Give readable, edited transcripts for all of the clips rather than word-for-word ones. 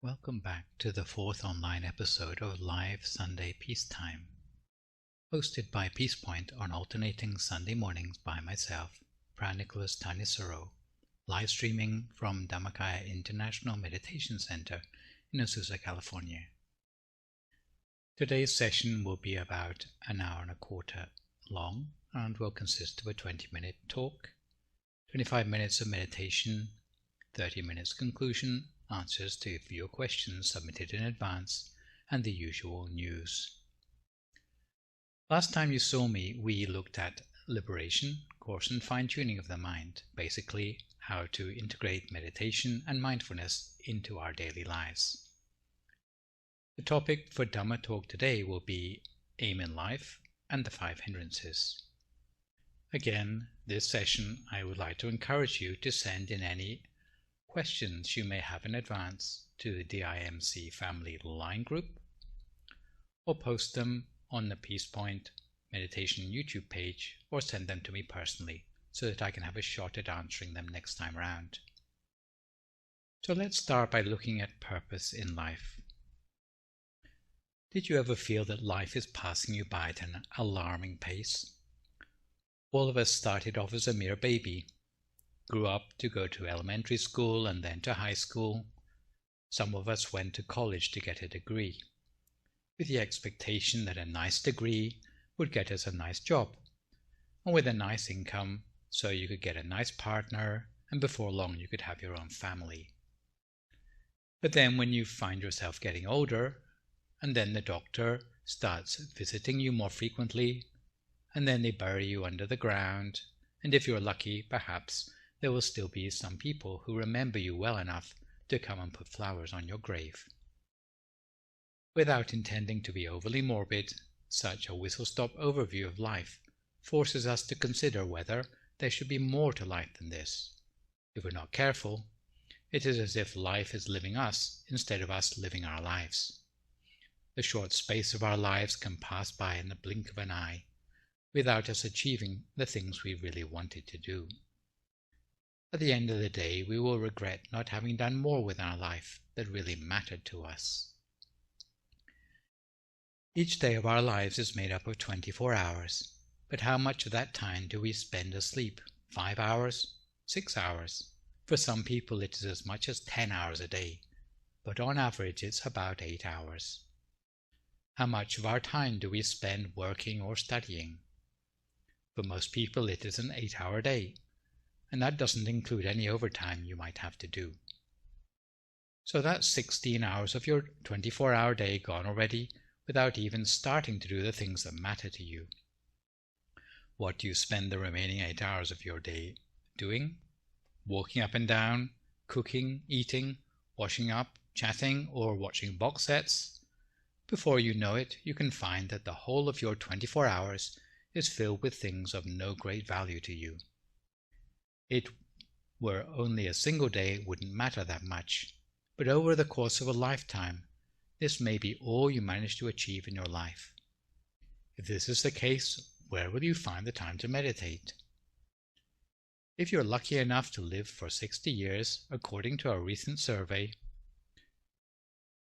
Welcome back to the fourth online episode of Live Sunday Peacetime, hosted by Peace Point on alternating Sunday mornings by myself, Phra Nicholas Thanissaro, live streaming from Dhammakaya International Meditation Center in Azusa, California. Today's session will be about an hour and a quarter long and will consist of a 20-minute talk, 25 minutes of meditation, 30 minutes conclusion, answers to your questions submitted in advance, and the usual news. Last time you saw me, we looked at liberation, course, and fine-tuning of the mind, basically how to integrate meditation and mindfulness into our daily lives. The topic for Dhamma talk today will be aim in life and the 5 hindrances. Again, this session I would like to encourage you to send in any questions you may have in advance to the DIMC family line group, or post them on the Peace Point Meditation YouTube page, or send them to me personally so that I can have a shot at answering them next time around. So let's start by looking at purpose in life. Did you ever feel that life is passing you by at an alarming pace? All of us started off as a mere baby, grew up to go to elementary school and then to high school. Some of us went to college to get a degree, with the expectation that a nice degree would get us a nice job, and with a nice income so you could get a nice partner, and before long you could have your own family. But then when you find yourself getting older, and then the doctor starts visiting you more frequently, and then they bury you under the ground, and if you're lucky, perhaps there will still be some people who remember you well enough to come and put flowers on your grave. Without intending to be overly morbid, such a whistle-stop overview of life forces us to consider whether there should be more to life than this. If we're not careful, it is as if life is living us instead of us living our lives. The short space of our lives can pass by in the blink of an eye, without us achieving the things we really wanted to do. At the end of the day, we will regret not having done more with our life that really mattered to us. Each day of our lives is made up of 24 hours, but how much of that time do we spend asleep? 5 hours? 6 hours? For some people it is as much as 10 hours a day, but on average it's about 8 hours. How much of our time do we spend working or studying? For most people it is an 8-hour day, and that doesn't include any overtime you might have to do. So that's 16 hours of your 24-hour day gone already without even starting to do the things that matter to you. What do you spend the remaining 8 hours of your day doing? Walking up and down, cooking, eating, washing up, chatting, or watching box sets? Before you know it, you can find that the whole of your 24 hours is filled with things of no great value to you. It were only a single day, it wouldn't matter that much, but over the course of a lifetime, this may be all you manage to achieve in your life. If this is the case, where will you find the time to meditate? If you're lucky enough to live for 60 years, according to a recent survey,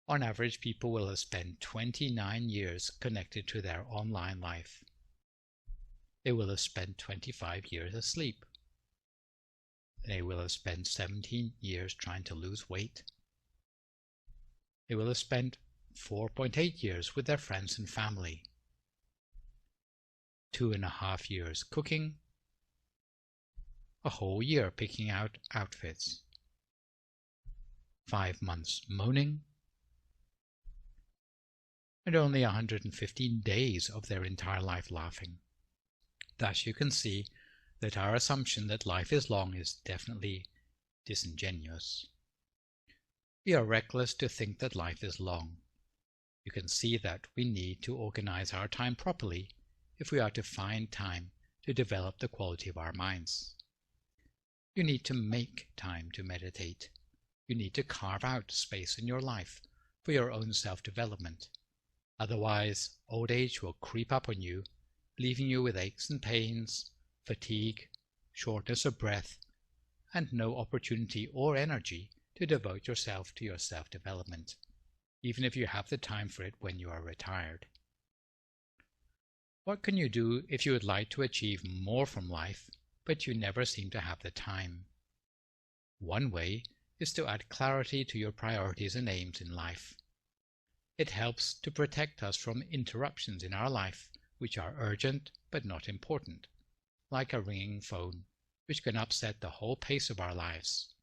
on average people will have spent 29 years connected to their online life. They will have spent 25 years asleep. They will have spent 17 years trying to lose weight. They will have spent 4.8 years with their friends and family. 2.5 years cooking. A whole year picking out outfits. 5 months moaning. And only 115 days of their entire life laughing. Thus you can see that our assumption that life is long is definitely disingenuous. We are reckless to think that life is long. You can see that we need to organize our time properly if we are to find time to develop the quality of our minds. You need to make time to meditate. You need to carve out space in your life for your own self-development. Otherwise, old age will creep up on you, leaving you with aches and pains, fatigue, shortness of breath, and no opportunity or energy to devote yourself to your self-development, even if you have the time for it when you are retired. What can you do if you would like to achieve more from life, but you never seem to have the time? One way is to add clarity to your priorities and aims in life. It helps to protect us from interruptions in our life which are urgent but not important, like a ringing phone, which can upset the whole pace of our lives.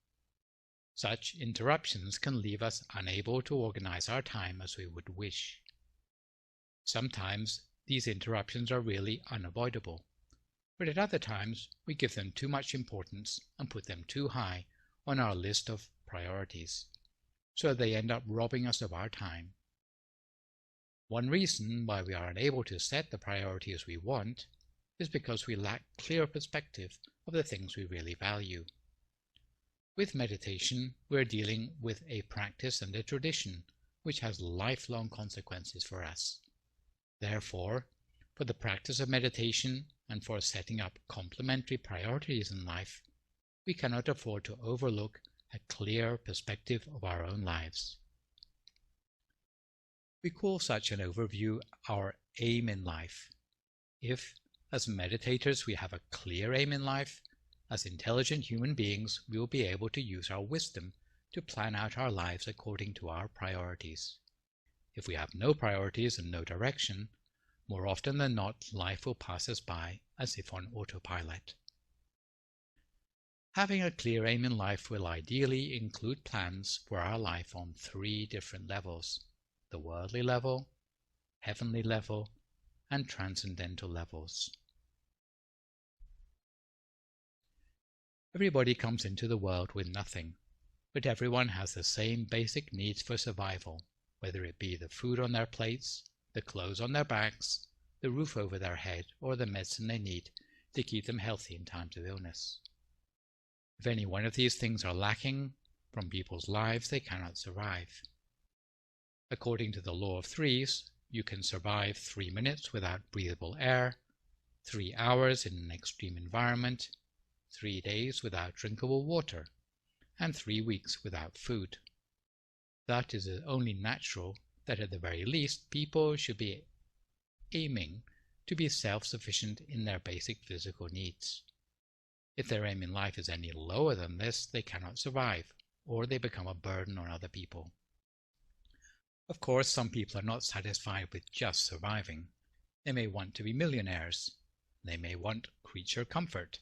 Such interruptions can leave us unable to organize our time as we would wish. Sometimes these interruptions are really unavoidable, but at other times we give them too much importance and put them too high on our list of priorities, so they end up robbing us of our time. One reason why we are unable to set the priorities we want is because we lack clear perspective of the things we really value. With meditation, we're dealing with a practice and a tradition which has lifelong consequences for us. Therefore, for the practice of meditation and for setting up complementary priorities in life, we cannot afford to overlook a clear perspective of our own lives. We call such an overview our aim in life. If, as meditators, we have a clear aim in life, as intelligent human beings, we will be able to use our wisdom to plan out our lives according to our priorities. If we have no priorities and no direction, more often than not, life will pass us by as if on autopilot. Having a clear aim in life will ideally include plans for our life on 3 different levels: the worldly level, heavenly level, and transcendental levels. Everybody comes into the world with nothing, but everyone has the same basic needs for survival, whether it be the food on their plates, the clothes on their backs, the roof over their head, or the medicine they need to keep them healthy in times of illness. If any one of these things are lacking from people's lives, they cannot survive. According to the law of threes, you can survive 3 minutes without breathable air, 3 hours in an extreme environment, 3 days without drinkable water, and 3 weeks without food. That is only natural that at the very least people should be aiming to be self-sufficient in their basic physical needs. If their aim in life is any lower than this, they cannot survive, or they become a burden on other people. Of course, some people are not satisfied with just surviving. They may want to be millionaires. They may want creature comfort,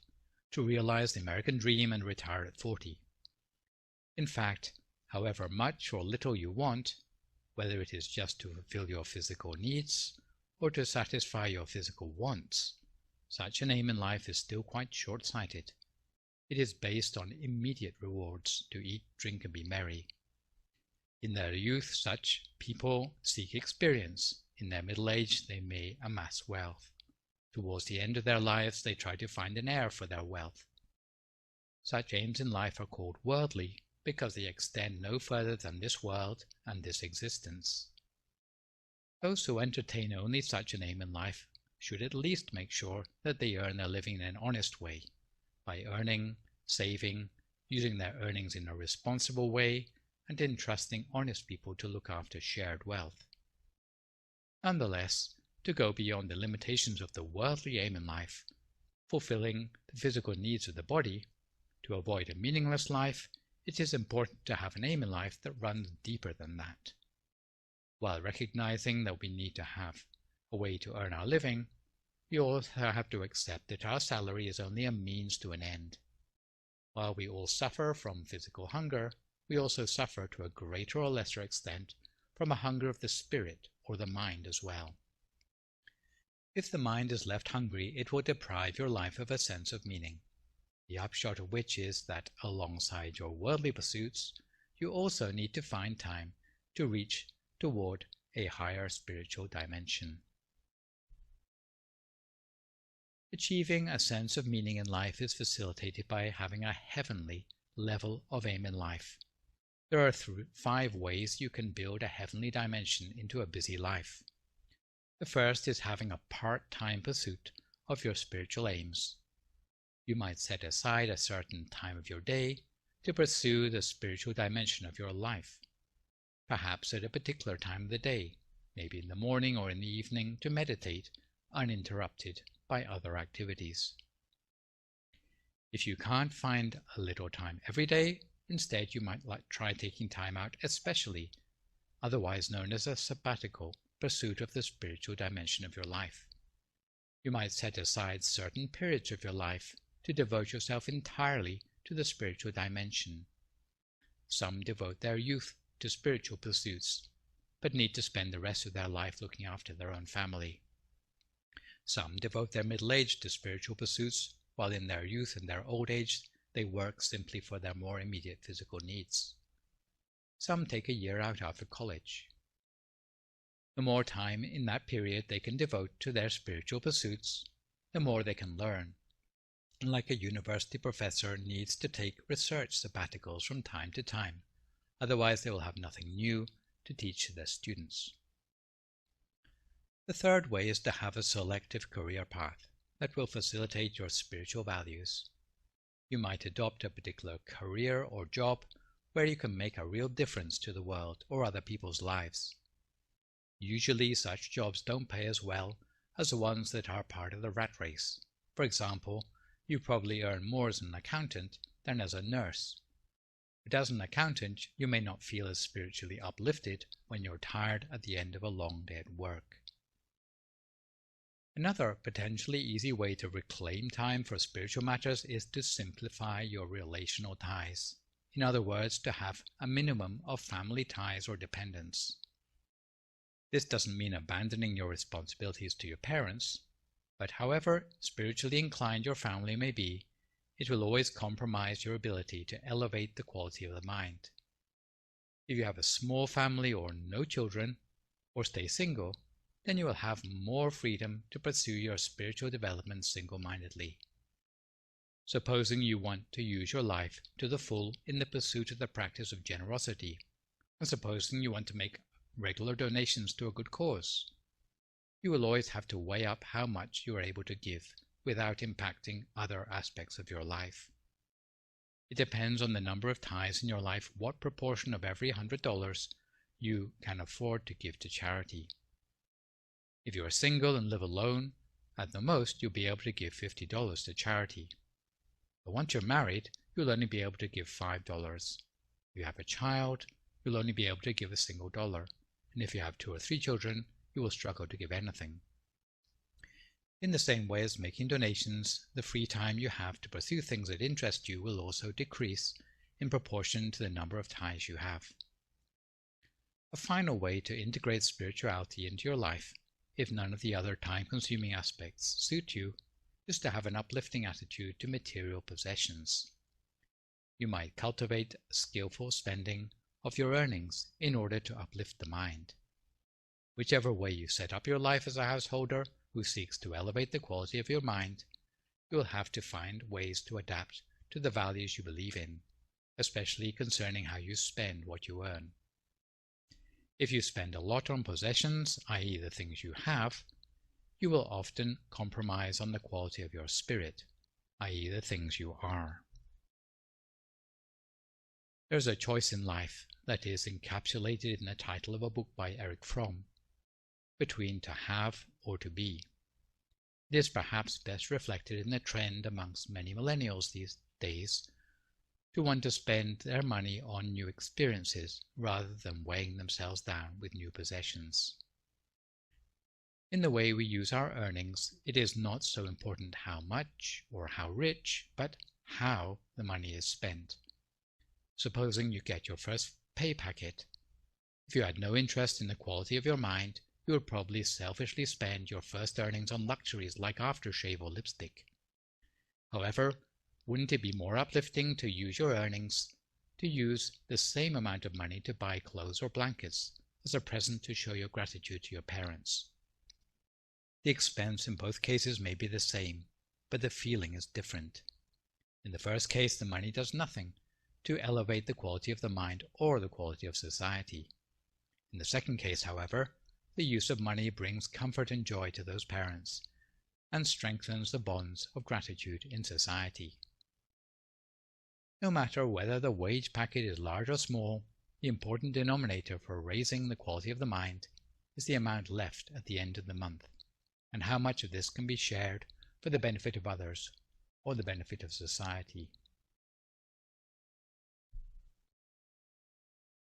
to realize the American dream and retire at 40. In fact, however much or little you want, whether it is just to fulfill your physical needs or to satisfy your physical wants, such an aim in life is still quite short-sighted. It is based on immediate rewards to eat, drink, and be merry. In their youth, such people seek experience. In their middle age, they may amass wealth. Towards the end of their lives, they try to find an heir for their wealth. Such aims in life are called worldly because they extend no further than this world and this existence. Those who entertain only such an aim in life should at least make sure that they earn their living in an honest way, by earning, saving, using their earnings in a responsible way, and entrusting honest people to look after shared wealth. Nonetheless, to go beyond the limitations of the worldly aim in life, fulfilling the physical needs of the body, to avoid a meaningless life, it is important to have an aim in life that runs deeper than that. While recognizing that we need to have a way to earn our living, we also have to accept that our salary is only a means to an end. While we all suffer from physical hunger, we also suffer to a greater or lesser extent from a hunger of the spirit or the mind as well. If the mind is left hungry, it will deprive your life of a sense of meaning, the upshot of which is that alongside your worldly pursuits, you also need to find time to reach toward a higher spiritual dimension. Achieving a sense of meaning in life is facilitated by having a heavenly level of aim in life. There are 5 ways you can build a heavenly dimension into a busy life. The first is having a part-time pursuit of your spiritual aims. You might set aside a certain time of your day to pursue the spiritual dimension of your life, perhaps at a particular time of the day, maybe in the morning or in the evening, to meditate uninterrupted by other activities. If you can't find a little time every day, instead you might try taking time out especially, otherwise known as a sabbatical, pursuit of the spiritual dimension of your life. You might set aside certain periods of your life to devote yourself entirely to the spiritual dimension. Some devote their youth to spiritual pursuits, but need to spend the rest of their life looking after their own family. Some devote their middle age to spiritual pursuits, while in their youth and their old age they work simply for their more immediate physical needs. Some take a year out after college. The more time in that period they can devote to their spiritual pursuits, the more they can learn. And like a university professor needs to take research sabbaticals from time to time, otherwise they will have nothing new to teach their students. The third way is to have a selective career path that will facilitate your spiritual values. You might adopt a particular career or job where you can make a real difference to the world or other people's lives. Usually such jobs don't pay as well as the ones that are part of the rat race. For example, you probably earn more as an accountant than as a nurse. But as an accountant, you may not feel as spiritually uplifted when you're tired at the end of a long day at work. Another potentially easy way to reclaim time for spiritual matters is to simplify your relational ties. In other words, to have a minimum of family ties or dependence. This doesn't mean abandoning your responsibilities to your parents, but however spiritually inclined your family may be, it will always compromise your ability to elevate the quality of the mind. If you have a small family or no children, or stay single, then you will have more freedom to pursue your spiritual development single-mindedly. Supposing you want to use your life to the full in the pursuit of the practice of generosity, and supposing you want to make regular donations to a good cause, you will always have to weigh up how much you are able to give without impacting other aspects of your life. It depends on the number of ties in your life what proportion of every $100 you can afford to give to charity. If you are single and live alone, at the most you'll be able to give $50 to charity. But once you're married, you'll only be able to give $5. If you have a child, you'll only be able to give a single dollar, and if you have 2 or 3 children, you will struggle to give anything. In the same way as making donations, the free time you have to pursue things that interest you will also decrease in proportion to the number of ties you have. A final way to integrate spirituality into your life, if none of the other time-consuming aspects suit you, is to have an uplifting attitude to material possessions. You might cultivate skillful spending of your earnings in order to uplift the mind. Whichever way you set up your life as a householder who seeks to elevate the quality of your mind, you will have to find ways to adapt to the values you believe in, especially concerning how you spend what you earn. If you spend a lot on possessions, i.e. the things you have, you will often compromise on the quality of your spirit, i.e. the things you are. There is a choice in life that is encapsulated in the title of a book by Erich Fromm, between to have or to be. It is perhaps best reflected in the trend amongst many millennials these days to want to spend their money on new experiences rather than weighing themselves down with new possessions. In the way we use our earnings, it is not so important how much or how rich, but how the money is spent. Supposing you get your first pay packet. If you had no interest in the quality of your mind, you would probably selfishly spend your first earnings on luxuries like aftershave or lipstick. However, wouldn't it be more uplifting to use your earnings to use the same amount of money to buy clothes or blankets as a present to show your gratitude to your parents? The expense in both cases may be the same, but the feeling is different. In the first case, the money does nothing to elevate the quality of the mind or the quality of society. In the second case, however, the use of money brings comfort and joy to those parents and strengthens the bonds of gratitude in society. No matter whether the wage packet is large or small, the important denominator for raising the quality of the mind is the amount left at the end of the month, and how much of this can be shared for the benefit of others or the benefit of society.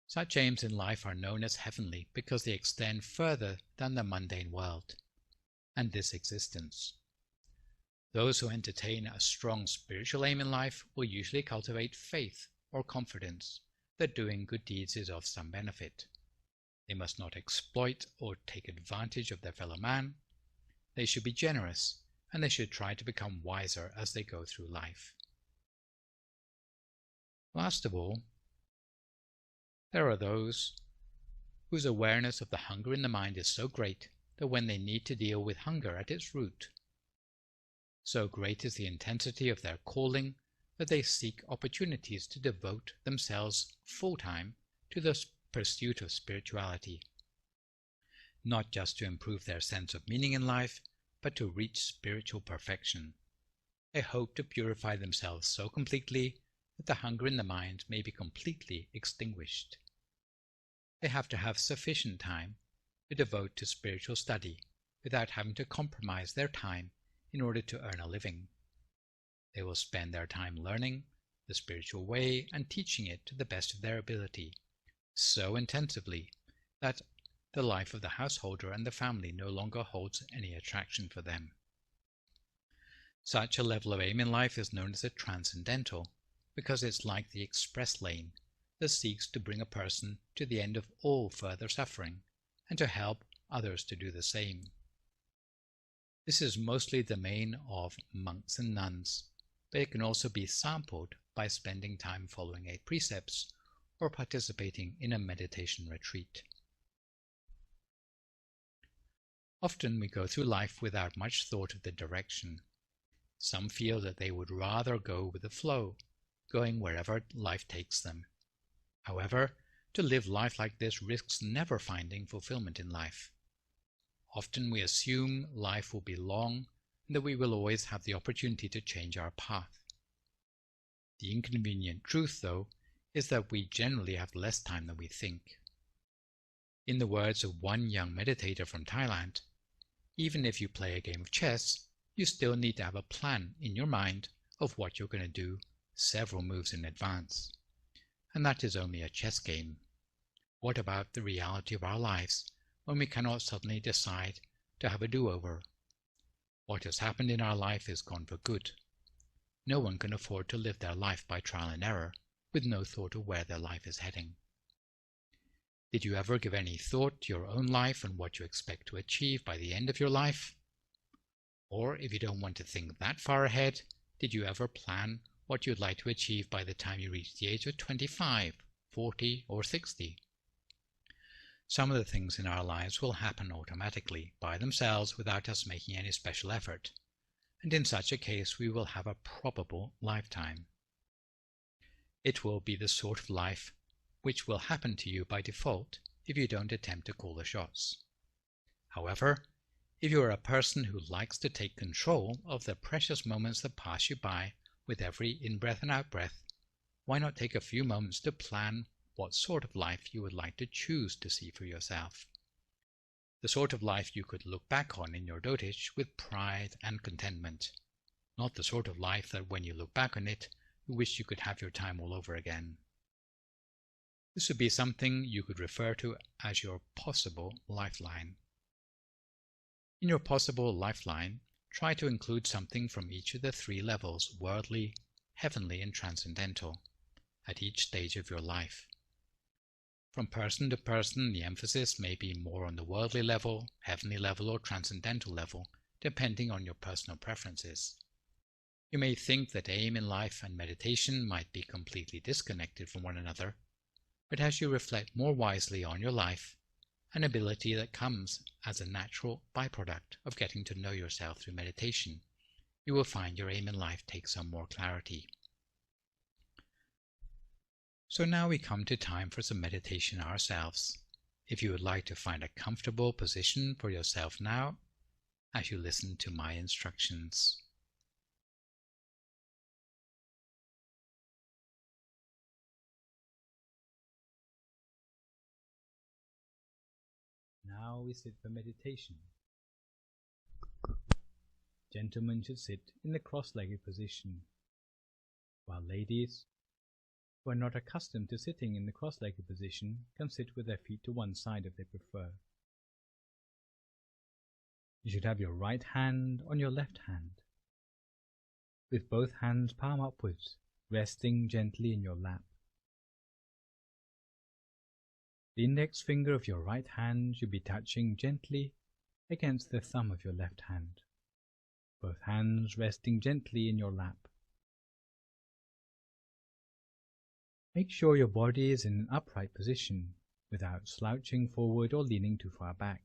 Such aims in life are known as heavenly because they extend further than the mundane world and this existence. Those who entertain a strong spiritual aim in life will usually cultivate faith or confidence that doing good deeds is of some benefit. They must not exploit or take advantage of their fellow man. They should be generous, and they should try to become wiser as they go through life. Last of all, there are those whose awareness of the hunger in the mind is so great that when they need to deal with hunger at its root, so great is the intensity of their calling that they seek opportunities to devote themselves full-time to the pursuit of spirituality, not just to improve their sense of meaning in life, but to reach spiritual perfection. They hope to purify themselves so completely that the hunger in the mind may be completely extinguished. They have to have sufficient time to devote to spiritual study without having to compromise their time in order to earn a living. They will spend their time learning the spiritual way and teaching it to the best of their ability, so intensively that the life of the householder and the family no longer holds any attraction for them. Such a level of aim in life is known as a transcendental, because it's like the express lane that seeks to bring a person to the end of all further suffering and to help others to do the same. This is mostly the domain of monks and nuns, but it can also be sampled by spending time following 8 precepts or participating in a meditation retreat. Often we go through life without much thought of the direction. Some feel that they would rather go with the flow, going wherever life takes them. However, to live life like this risks never finding fulfillment in life. Often we assume life will be long and that we will always have the opportunity to change our path. The inconvenient truth, though, is that we generally have less time than we think. In the words of one young meditator from Thailand, even if you play a game of chess, you still need to have a plan in your mind of what you're going to do several moves in advance. And that is only a chess game. What about the reality of our lives when we cannot suddenly decide to have a do-over? What has happened in our life is gone for good. No one can afford to live their life by trial and error with no thought of where their life is heading. Did you ever give any thought to your own life and what you expect to achieve by the end of your life? Or, if you don't want to think that far ahead, did you ever plan what you'd like to achieve by the time you reach the age of 25, 40, or 60? Some of the things in our lives will happen automatically, by themselves, without us making any special effort, and in such a case we will have a probable lifetime. It will be the sort of life which will happen to you by default if you don't attempt to call the shots. However, if you are a person who likes to take control of the precious moments that pass you by with every in-breath and out-breath, why not take a few moments to plan what sort of life you would like to choose to see for yourself? The sort of life you could look back on in your dotage with pride and contentment, not the sort of life that when you look back on it, you wish you could have your time all over again. This would be something you could refer to as your possible lifeline. In your possible lifeline, try to include something from each of the 3 levels, worldly, heavenly, and transcendental, at each stage of your life. From person to person, the emphasis may be more on the worldly level, heavenly level, or transcendental level, depending on your personal preferences. You may think that aim in life and meditation might be completely disconnected from one another, but as you reflect more wisely on your life, an ability that comes as a natural byproduct of getting to know yourself through meditation, you will find your aim in life takes on more clarity. So now we come to time for some meditation ourselves. If you would like to find a comfortable position for yourself now, as you listen to my instructions. how we sit for meditation. Gentlemen should sit in the cross-legged position, while ladies, who are not accustomed to sitting in the cross-legged position, can sit with their feet to one side if they prefer. You should have your right hand on your left hand, with both hands palm upwards, resting gently in your lap. The index finger of your right hand should be touching gently against the thumb of your left hand, both hands resting gently in your lap. Make sure your body is in an upright position without slouching forward or leaning too far back,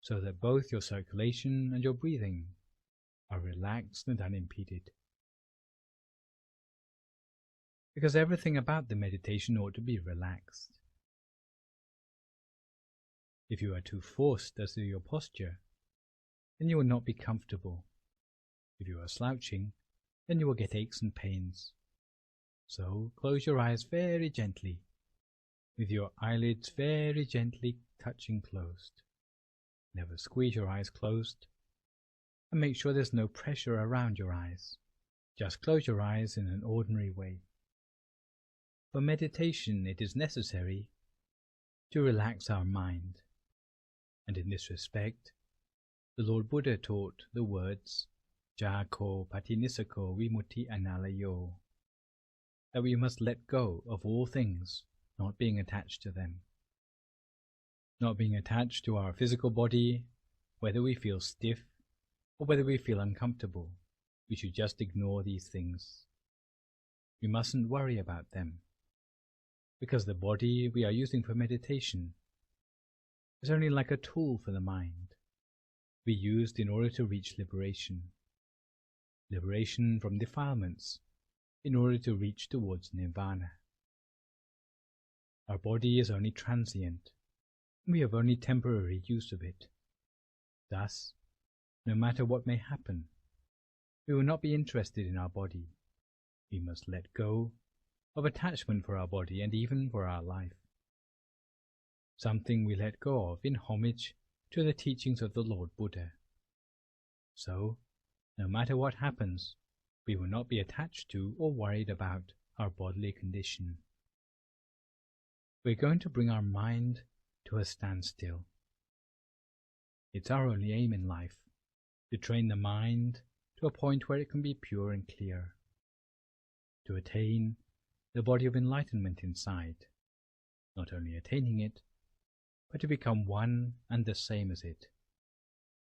so that both your circulation and your breathing are relaxed and unimpeded. Because everything about the meditation ought to be relaxed. If you are too forced as to your posture, then you will not be comfortable. If you are slouching, then you will get aches and pains. So close your eyes very gently, with your eyelids very gently touching closed. Never squeeze your eyes closed, and make sure there's no pressure around your eyes. Just close your eyes in an ordinary way. For meditation, it is necessary to relax our mind, and in this respect, the Lord Buddha taught the words Jako Patinisako Vimutti Analayo, that we must let go of all things, not being attached to them. Not being attached to our physical body, whether we feel stiff or whether we feel uncomfortable, we should just ignore these things. We mustn't worry about them, because the body we are using for meditation is only like a tool for the mind, to be used in order to reach liberation. Liberation from defilements, in order to reach towards nirvana. Our body is only transient, and we have only temporary use of it. Thus, no matter what may happen, we will not be interested in our body. We must let go of attachment for our body and even for our life. Something we let go of in homage to the teachings of the Lord Buddha. So, no matter what happens, we will not be attached to or worried about our bodily condition. We're going to bring our mind to a standstill. It's our only aim in life, to train the mind to a point where it can be pure and clear, to attain the body of enlightenment inside, not only attaining it, but to become one and the same as it,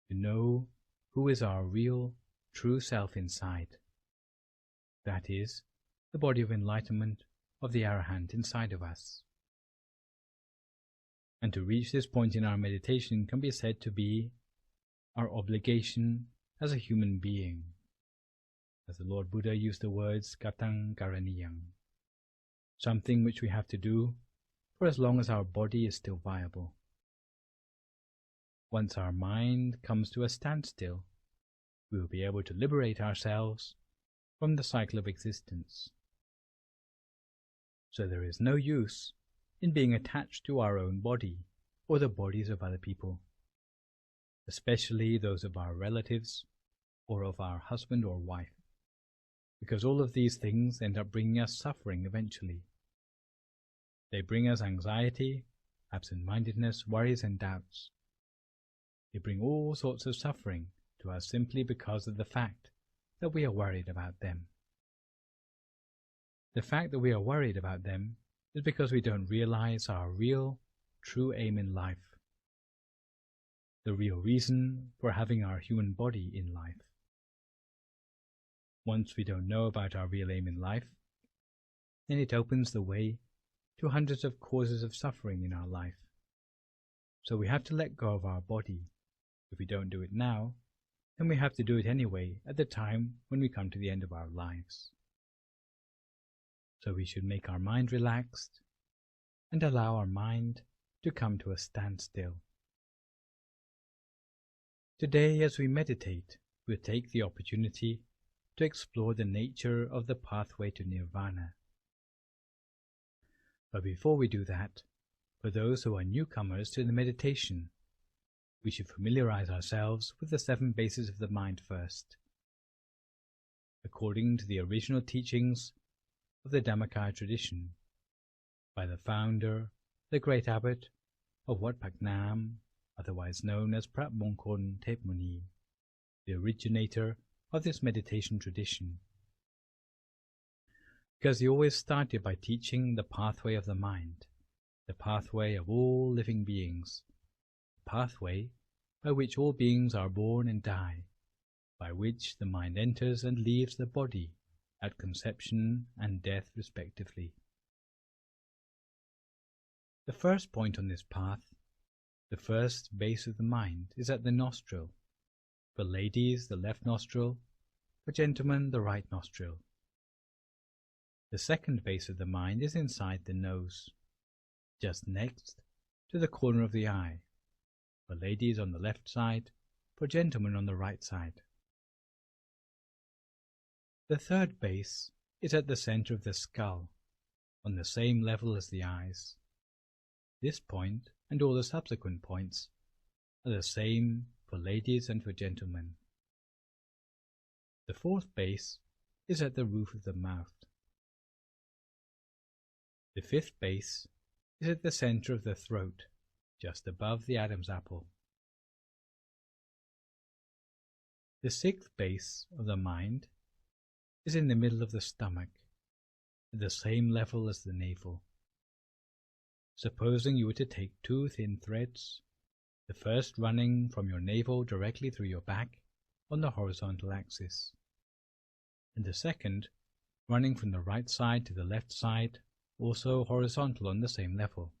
to know who is our real, true self inside. That is, the body of enlightenment of the Arahant inside of us. And to reach this point in our meditation can be said to be our obligation as a human being, as the Lord Buddha used the words Gatang Karaniyang, something which we have to do for as long as our body is still viable. Once our mind comes to a standstill, we will be able to liberate ourselves from the cycle of existence. So there is no use in being attached to our own body or the bodies of other people, especially those of our relatives or of our husband or wife, because all of these things end up bringing us suffering eventually. They bring us anxiety, absent-mindedness, worries and doubts. They bring all sorts of suffering to us simply because of the fact that we are worried about them. The fact that we are worried about them is because we don't realize our real, true aim in life, the real reason for having our human body in life. Once we don't know about our real aim in life, then it opens the way to hundreds of causes of suffering in our life. So we have to let go of our body. If we don't do it now, then we have to do it anyway at the time when we come to the end of our lives. So we should make our mind relaxed and allow our mind to come to a standstill. Today, as we meditate, we'll take the opportunity to explore the nature of the pathway to nirvana. But before we do that, For those who are newcomers to the meditation, we should familiarize ourselves with the 7 bases of the mind first. According to the original teachings of the Dhammakaya tradition, by the founder, the great abbot of Wat Phak Nam, otherwise known as Phra Mongkon Thep Muni, the originator of this meditation tradition. Because he always started by teaching the pathway of the mind, the pathway of all living beings, the pathway by which all beings are born and die, by which the mind enters and leaves the body at conception and death respectively. The first point on this path, the first base of the mind, is at the nostril. For ladies, the left nostril; for gentlemen, the right nostril. The second base of the mind is inside the nose, just next to the corner of the eye, for ladies on the left side, for gentlemen on the right side. The third base is at the center of the skull, on the same level as the eyes. This point, and all the subsequent points, are the same for ladies and for gentlemen. The fourth base is at the roof of the mouth. The fifth base is at the center of the throat, just above the Adam's apple. The sixth base of the mind is in the middle of the stomach, at the same level as the navel. Supposing you were to take 2 thin threads, the first running from your navel directly through your back on the horizontal axis, and the second running from the right side to the left side, also horizontal on the same level.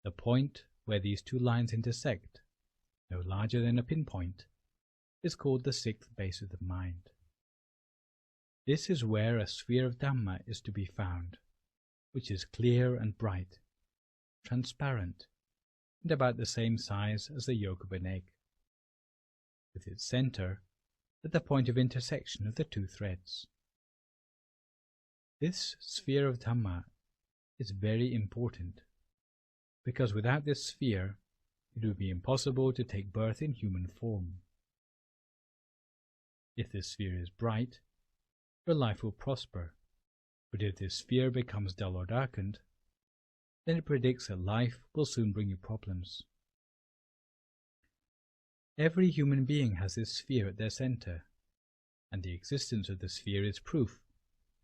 The point where these 2 lines intersect, no larger than a pinpoint, is called the sixth base of the mind. This is where a sphere of Dhamma is to be found, which is clear and bright, transparent, and about the same size as the yolk of an egg, with its center at the point of intersection of the 2 threads. This sphere of Dhamma is very important, because without this sphere it would be impossible to take birth in human form. If this sphere is bright, your life will prosper, but if this sphere becomes dull or darkened, then it predicts that life will soon bring you problems. Every human being has this sphere at their center, and the existence of the sphere is proof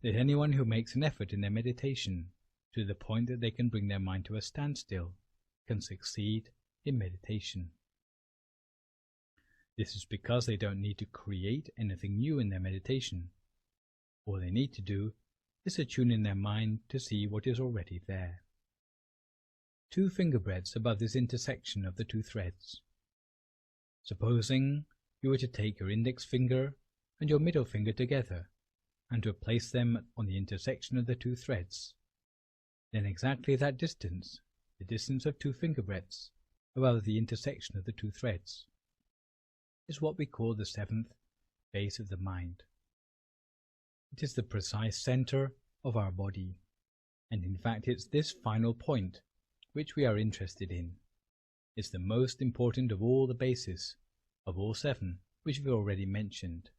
that anyone who makes an effort in their meditation to the point that they can bring their mind to a standstill can succeed in meditation. This is because they don't need to create anything new in their meditation. All they need to do is to tune in their mind to see what is already there. 2 finger breadths above this intersection of the 2 threads. Supposing you were to take your index finger and your middle finger together and to place them on the intersection of the 2 threads, then exactly that distance, the distance of 2 finger breadths above the intersection of the 2 threads, is what we call the 7th base of the mind. It is the precise center of our body, and in fact it's this final point which we are interested in. It's the most important of all the bases, of all 7 which we've already mentioned,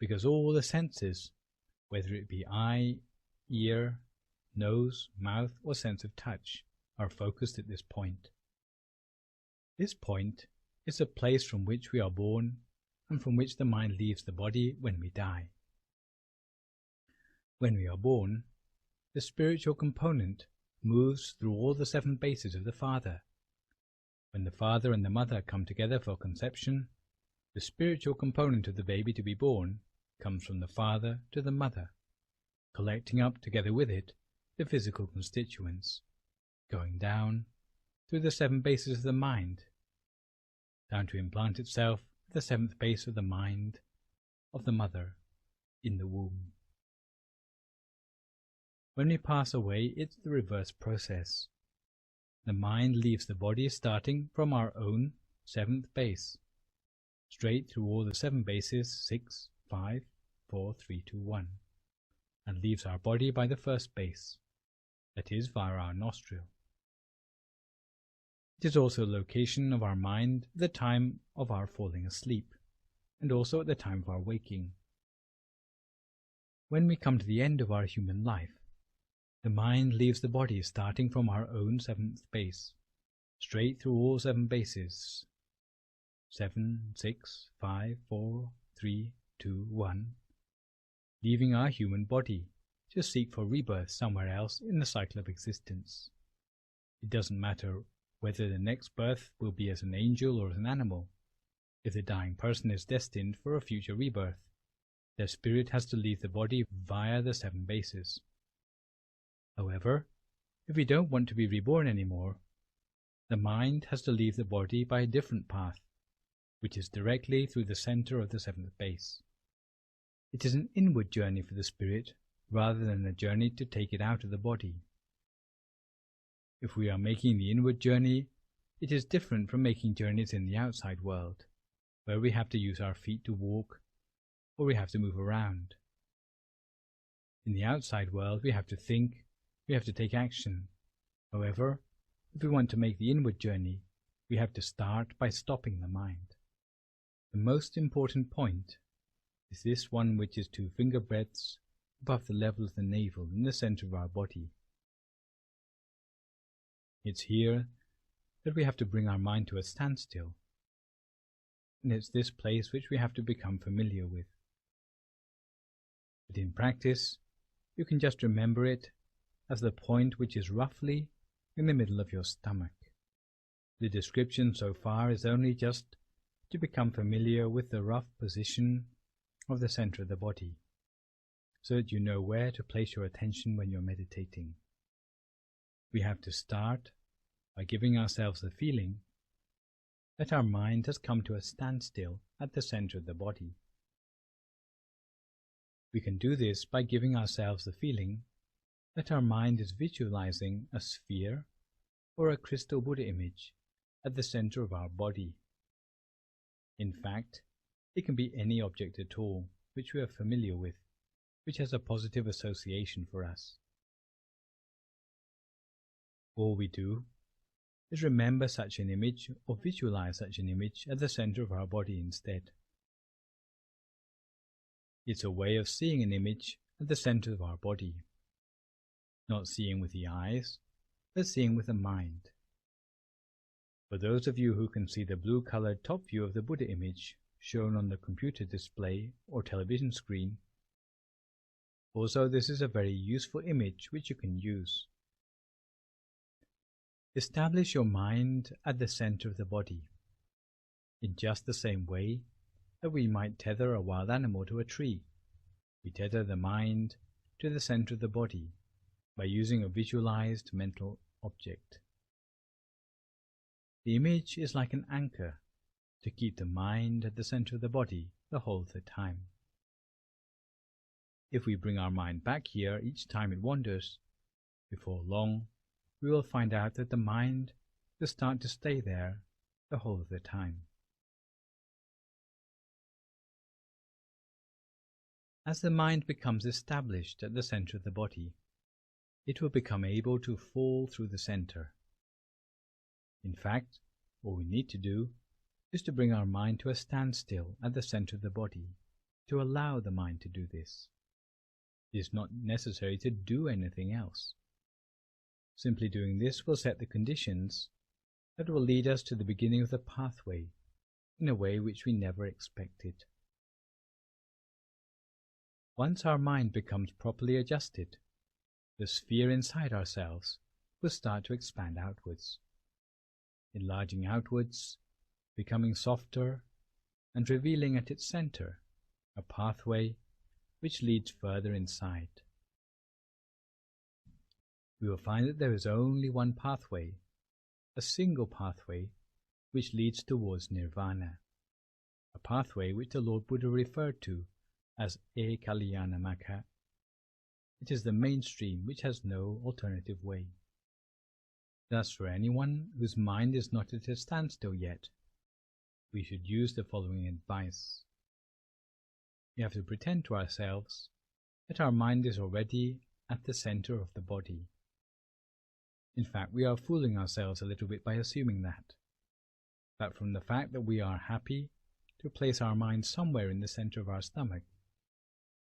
because all the senses, whether it be eye, ear, nose, mouth, or sense of touch, are focused at this point. This point is the place from which we are born and from which the mind leaves the body when we die. When we are born, the spiritual component moves through all the 7 bases of the father. When the father and the mother come together for conception, the spiritual component of the baby to be born comes from the father to the mother, collecting up together with it the physical constituents, going down through the 7 bases of the mind, down to implant itself at the 7th base of the mind of the mother in the womb. When we pass away, it's the reverse process. The mind leaves the body starting from our own 7th base, straight through all the 7 bases, 6, 5, 4, 3, 2, 1, and leaves our body by the 1st base, that is, via our nostril. It is also the location of our mind at the time of our falling asleep, and also at the time of our waking. When we come to the end of our human life, the mind leaves the body starting from our own seventh base, straight through all seven bases. 7, 6, 5, 4, 3, 2, 1, leaving our human body to seek for rebirth somewhere else in the cycle of existence. It doesn't matter whether the next birth will be as an angel or as an animal. If the dying person is destined for a future rebirth, their spirit has to leave the body via the seven bases. However, if we don't want to be reborn anymore, the mind has to leave the body by a different path, which is directly through the center of the seventh base. It is an inward journey for the spirit rather than a journey to take it out of the body. If we are making the inward journey, it is different from making journeys in the outside world, where we have to use our feet to walk, or we have to move around. In the outside world, we have to think, we have to take action. However, if we want to make the inward journey, we have to start by stopping the mind. The most important point is this one, which is 2 finger breadths above the level of the navel in the center of our body. It's here that we have to bring our mind to a standstill, and it's this place which we have to become familiar with. But in practice, you can just remember it as the point which is roughly in the middle of your stomach. The description so far is only just to become familiar with the rough position of the center of the body, so that you know where to place your attention when you're meditating. We have to start by giving ourselves the feeling that our mind has come to a standstill at the center of the body. We can do this by giving ourselves the feeling that our mind is visualizing a sphere or a crystal Buddha image at the center of our body. In fact, it can be any object at all which we are familiar with, which has a positive association for us. All we do is remember such an image or visualize such an image at the center of our body instead. It's a way of seeing an image at the center of our body, not seeing with the eyes, but seeing with the mind. For those of you who can see the blue-colored top view of the Buddha image shown on the computer display or television screen, also this is a very useful image which you can use. Establish your mind at the center of the body, in just the same way that we might tether a wild animal to a tree. We tether the mind to the center of the body by using a visualized mental object. The image is like an anchor to keep the mind at the center of the body the whole of the time. If we bring our mind back here each time it wanders, before long we will find out that the mind will start to stay there the whole of the time. As the mind becomes established at the center of the body, it will become able to fall through the center. In fact, all we need to do is to bring our mind to a standstill at the center of the body, to allow the mind to do this. It is not necessary to do anything else. Simply doing this will set the conditions that will lead us to the beginning of the pathway in a way which we never expected. Once our mind becomes properly adjusted, the sphere inside ourselves will start to expand outwards, enlarging outwards, becoming softer, and revealing at its center a pathway which leads further inside. We will find that there is only one pathway, a single pathway which leads towards nirvana, a pathway which the Lord Buddha referred to as Ekalyana Magga. It is the mainstream which has no alternative way. Thus, for anyone whose mind is not at a standstill yet, we should use the following advice. We have to pretend to ourselves that our mind is already at the center of the body. In fact, we are fooling ourselves a little bit by assuming that from the fact that we are happy to place our mind somewhere in the center of our stomach,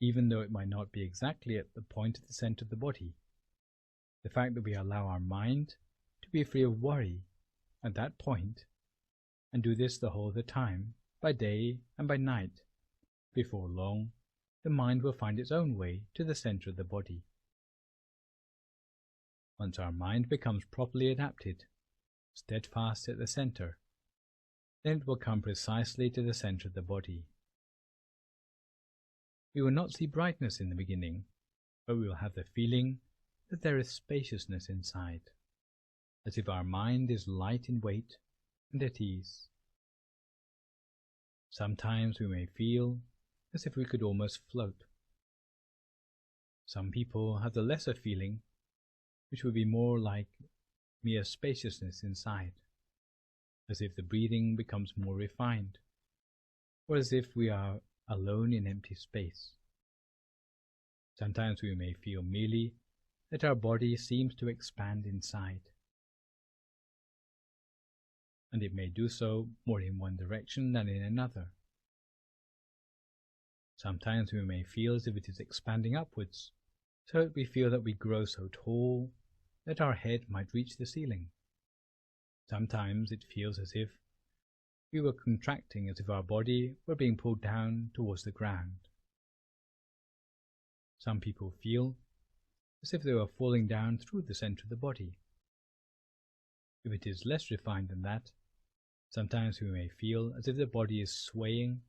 even though it might not be exactly at the point of the center of the body, the fact that we allow our mind to be free of worry at that point, and do this the whole of the time, by day and by night, before long, the mind will find its own way to the center of the body. Once our mind becomes properly adapted, steadfast at the center, then it will come precisely to the center of the body. We will not see brightness in the beginning, but we will have the feeling that there is spaciousness inside, as if our mind is light in weight and at ease. Sometimes we may feel as if we could almost float. Some people have the lesser feeling, which would be more like mere spaciousness inside, as if the breathing becomes more refined, or as if we are alone in empty space. Sometimes we may feel merely that our body seems to expand inside, and it may do so more in one direction than in another. Sometimes we may feel as if it is expanding upwards, so that we feel that we grow so tall that our head might reach the ceiling. Sometimes it feels as if we were contracting, as if our body were being pulled down towards the ground. Some people feel as if they were falling down through the center of the body. If it is less refined than that, sometimes we may feel as if the body is swaying,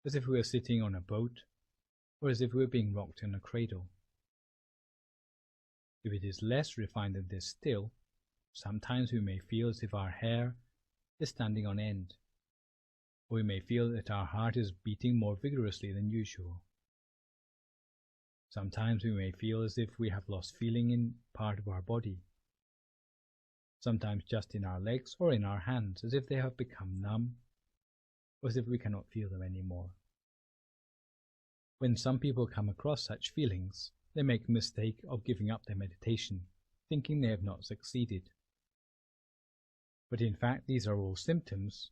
as if we were sitting on a boat, or as if we were being rocked in a cradle. If it is less refined than this still, sometimes we may feel as if our hair is standing on end, or we may feel that our heart is beating more vigorously than usual. Sometimes we may feel as if we have lost feeling in part of our body, sometimes just in our legs or in our hands, as if they have become numb, or as if we cannot feel them anymore. When some people come across such feelings, they make a mistake of giving up their meditation, thinking they have not succeeded. But in fact, these are all symptoms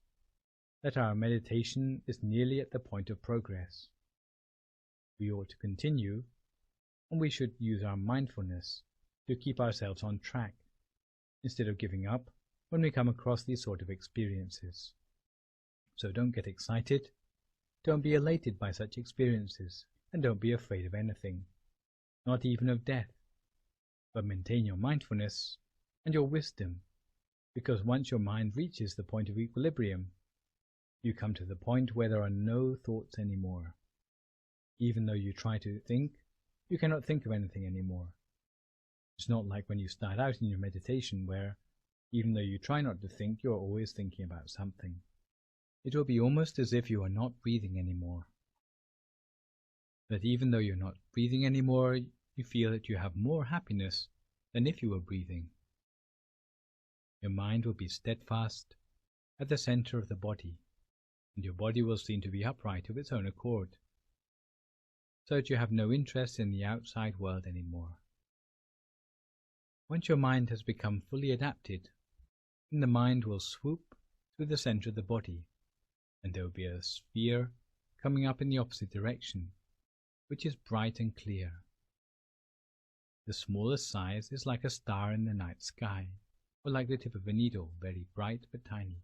that our meditation is nearly at the point of progress. We ought to continue, and we should use our mindfulness to keep ourselves on track, instead of giving up when we come across these sort of experiences. So don't get excited, don't be elated by such experiences, and don't be afraid of anything, not even of death, but maintain your mindfulness and your wisdom, because once your mind reaches the point of equilibrium, you come to the point where there are no thoughts anymore. Even though you try to think, you cannot think of anything anymore. It's not like when you start out in your meditation where, even though you try not to think, you are always thinking about something. It will be almost as if you are not breathing anymore. That even though you're not breathing anymore, you feel that you have more happiness than if you were breathing. Your mind will be steadfast at the center of the body, and your body will seem to be upright of its own accord, so that you have no interest in the outside world anymore. Once your mind has become fully adapted, then the mind will swoop through the center of the body, and there will be a sphere coming up in the opposite direction, which is bright and clear. The smallest size is like a star in the night sky, or like the tip of a needle, very bright but tiny.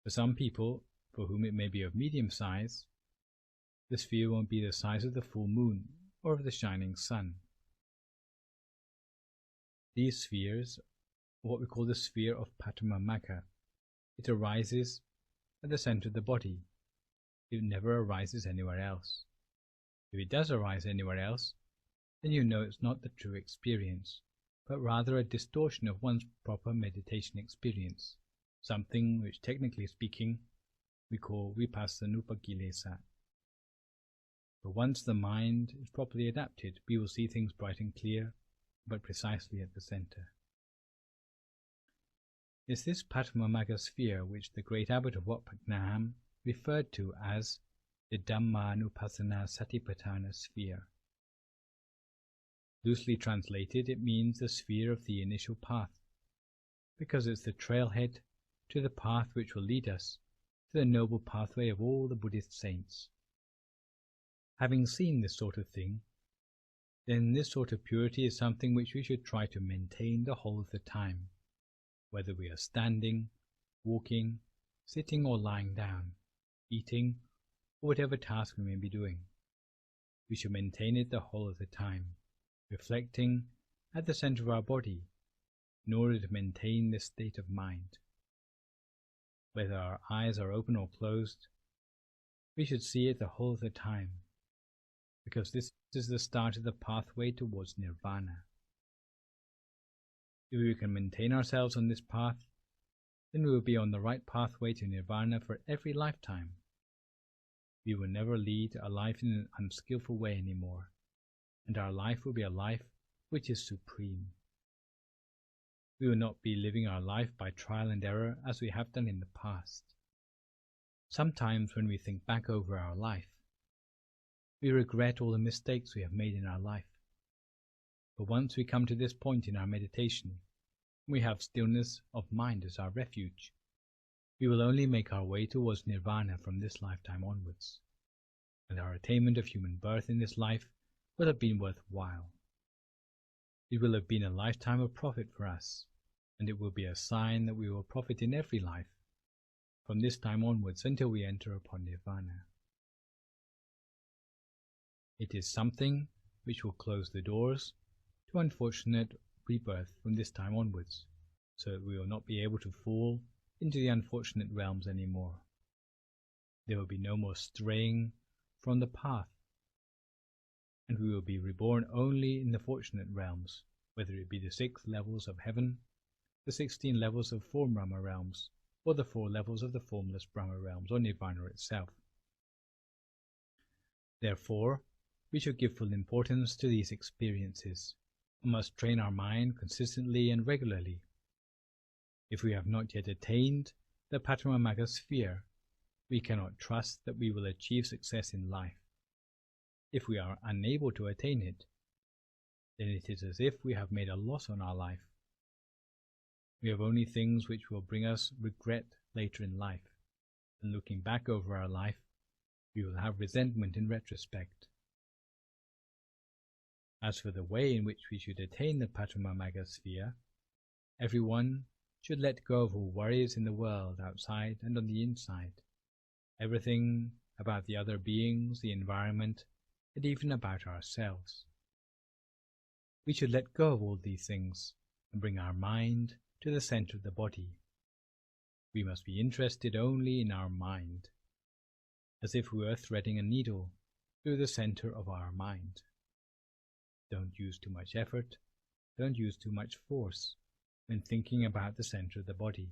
For some people, for whom it may be of medium size, the sphere won't be the size of the full moon or of the shining sun. These spheres are what we call the sphere of Patamamagga. It arises at the center of the body. It never arises anywhere else. If it does arise anywhere else, then you know it's not the true experience, but rather a distortion of one's proper meditation experience, something which, technically speaking, we call vipassanupakilesa. But once the mind is properly adapted, we will see things bright and clear, but precisely at the center. It's this Patamamagga sphere which the great abbot of Wat Phra Naham referred to as the Dhamma Nupassana Satipatthana sphere. Loosely translated, it means the sphere of the initial path, because it's the trailhead to the path which will lead us to the noble pathway of all the Buddhist saints. Having seen this sort of thing, then this sort of purity is something which we should try to maintain the whole of the time, whether we are standing, walking, sitting or lying down, eating, or whatever task we may be doing. We should maintain it the whole of the time, reflecting at the center of our body in order to maintain this state of mind. Whether our eyes are open or closed, we should see it the whole of the time, because this is the start of the pathway towards nirvana. If we can maintain ourselves on this path, then we will be on the right pathway to nirvana for every lifetime. We will never lead a life in an unskillful way anymore, and our life will be a life which is supreme. We will not be living our life by trial and error as we have done in the past. Sometimes when we think back over our life, we regret all the mistakes we have made in our life. But once we come to this point in our meditation, we have stillness of mind as our refuge. We will only make our way towards nirvana from this lifetime onwards, and our attainment of human birth in this life will have been worthwhile. It will have been a lifetime of profit for us, and it will be a sign that we will profit in every life, from this time onwards until we enter upon nirvana. It is something which will close the doors to unfortunate rebirth from this time onwards, so that we will not be able to fall into the unfortunate realms anymore. There will be no more straying from the path, and we will be reborn only in the fortunate realms, whether it be the 6 levels of heaven, the 16 levels of form Brahma realms, or the 4 levels of the formless Brahma realms, or nirvana itself. Therefore, we should give full importance to these experiences, and must train our mind consistently and regularly. If we have not yet attained the Paramamagga sphere, we cannot trust that we will achieve success in life. If we are unable to attain it, then it is as if we have made a loss on our life. We have only things which will bring us regret later in life, and looking back over our life, we will have resentment in retrospect. As for the way in which we should attain the Paramamagga sphere, everyone should let go of all worries in the world, outside and on the inside, everything about the other beings, the environment, and even about ourselves. We should let go of all these things and bring our mind to the center of the body. We must be interested only in our mind, as if we were threading a needle through the center of our mind. Don't use too much effort, don't use too much force when thinking about the center of the body.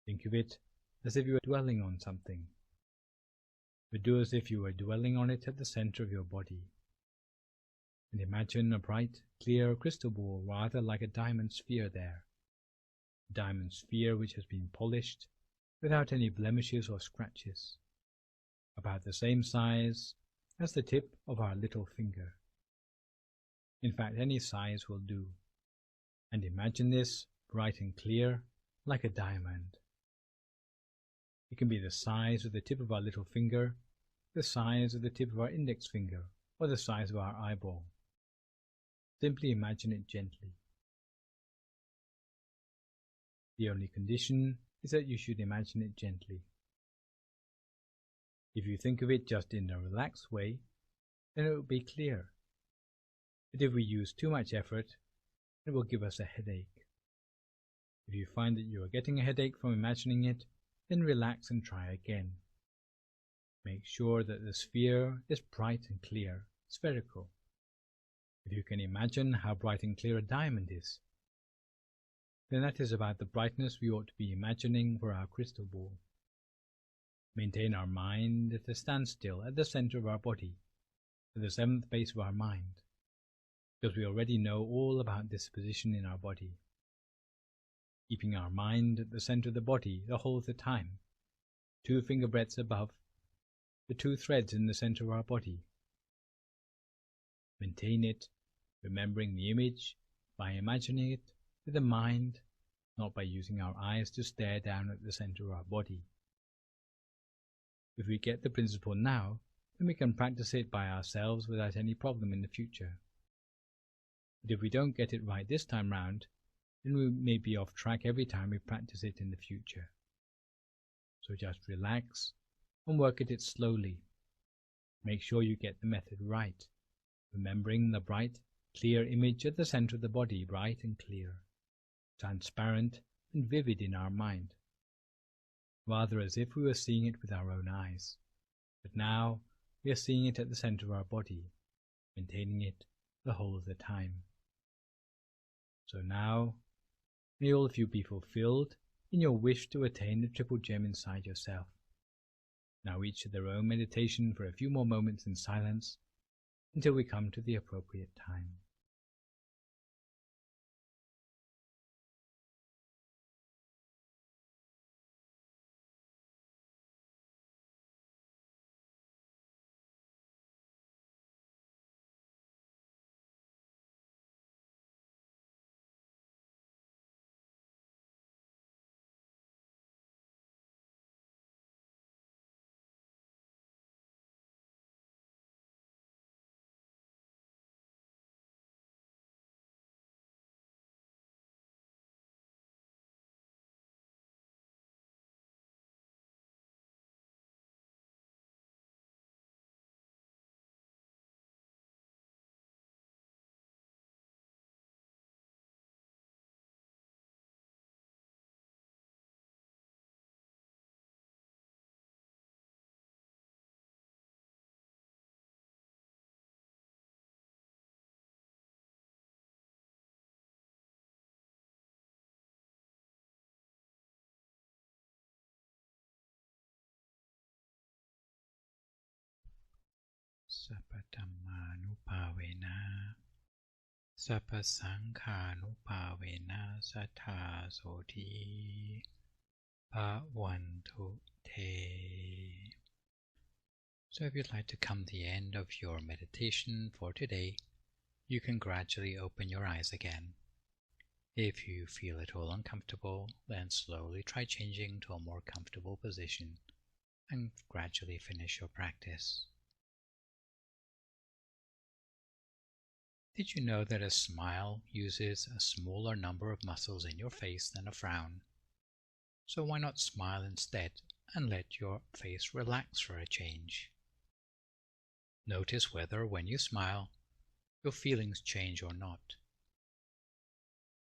Think of it as if you were dwelling on something, but do as if you were dwelling on it at the center of your body. And imagine a bright, clear crystal ball, rather like a diamond sphere there. A diamond sphere which has been polished without any blemishes or scratches, about the same size as the tip of our little finger. In fact, any size will do. And imagine this bright and clear, like a diamond. It can be the size of the tip of our little finger, the size of the tip of our index finger, or the size of our eyeball. Simply imagine it gently. The only condition is that you should imagine it gently. If you think of it just in a relaxed way, then it will be clear. But if we use too much effort, it will give us a headache. If you find that you are getting a headache from imagining it, then relax and try again. Make sure that the sphere is bright and clear, spherical. If you can imagine how bright and clear a diamond is, then that is about the brightness we ought to be imagining for our crystal ball. Maintain our mind at a standstill at the center of our body, at the 7th base of our mind, because we already know all about this position in our body. Keeping our mind at the center of the body the whole of the time, 2 finger breadths above the 2 threads in the center of our body. Maintain it, remembering the image by imagining it with the mind, not by using our eyes to stare down at the center of our body. If we get the principle now, then we can practice it by ourselves without any problem in the future. But if we don't get it right this time round, then we may be off track every time we practice it in the future. So just relax and work at it slowly. Make sure you get the method right, remembering the bright, clear image at the center of the body, bright and clear, transparent and vivid in our mind, rather as if we were seeing it with our own eyes. But now we are seeing it at the center of our body, maintaining it the whole of the time. So now, may all of you be fulfilled in your wish to attain the triple gem inside yourself. Now each of their own meditation for a few more moments in silence until we come to the appropriate time. Sappa Dhammanupavena Sappa Sankhanupavena Sattha Soti Bhavantu Te. So if you'd like to come to the end of your meditation for today, you can gradually open your eyes again. If you feel at all uncomfortable, then slowly try changing to a more comfortable position and gradually finish your practice. Did you know that a smile uses a smaller number of muscles in your face than a frown? So why not smile instead and let your face relax for a change? Notice whether, when you smile, your feelings change or not.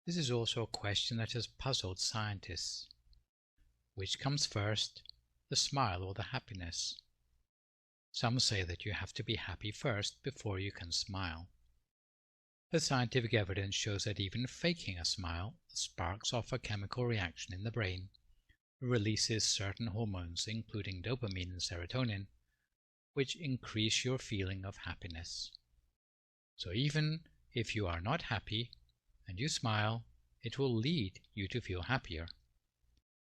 This is also a question that has puzzled scientists. Which comes first, the smile or the happiness? Some say that you have to be happy first before you can smile. The scientific evidence shows that even faking a smile sparks off a chemical reaction in the brain, releases certain hormones including dopamine and serotonin, which increase your feeling of happiness. So even if you are not happy and you smile, it will lead you to feel happier.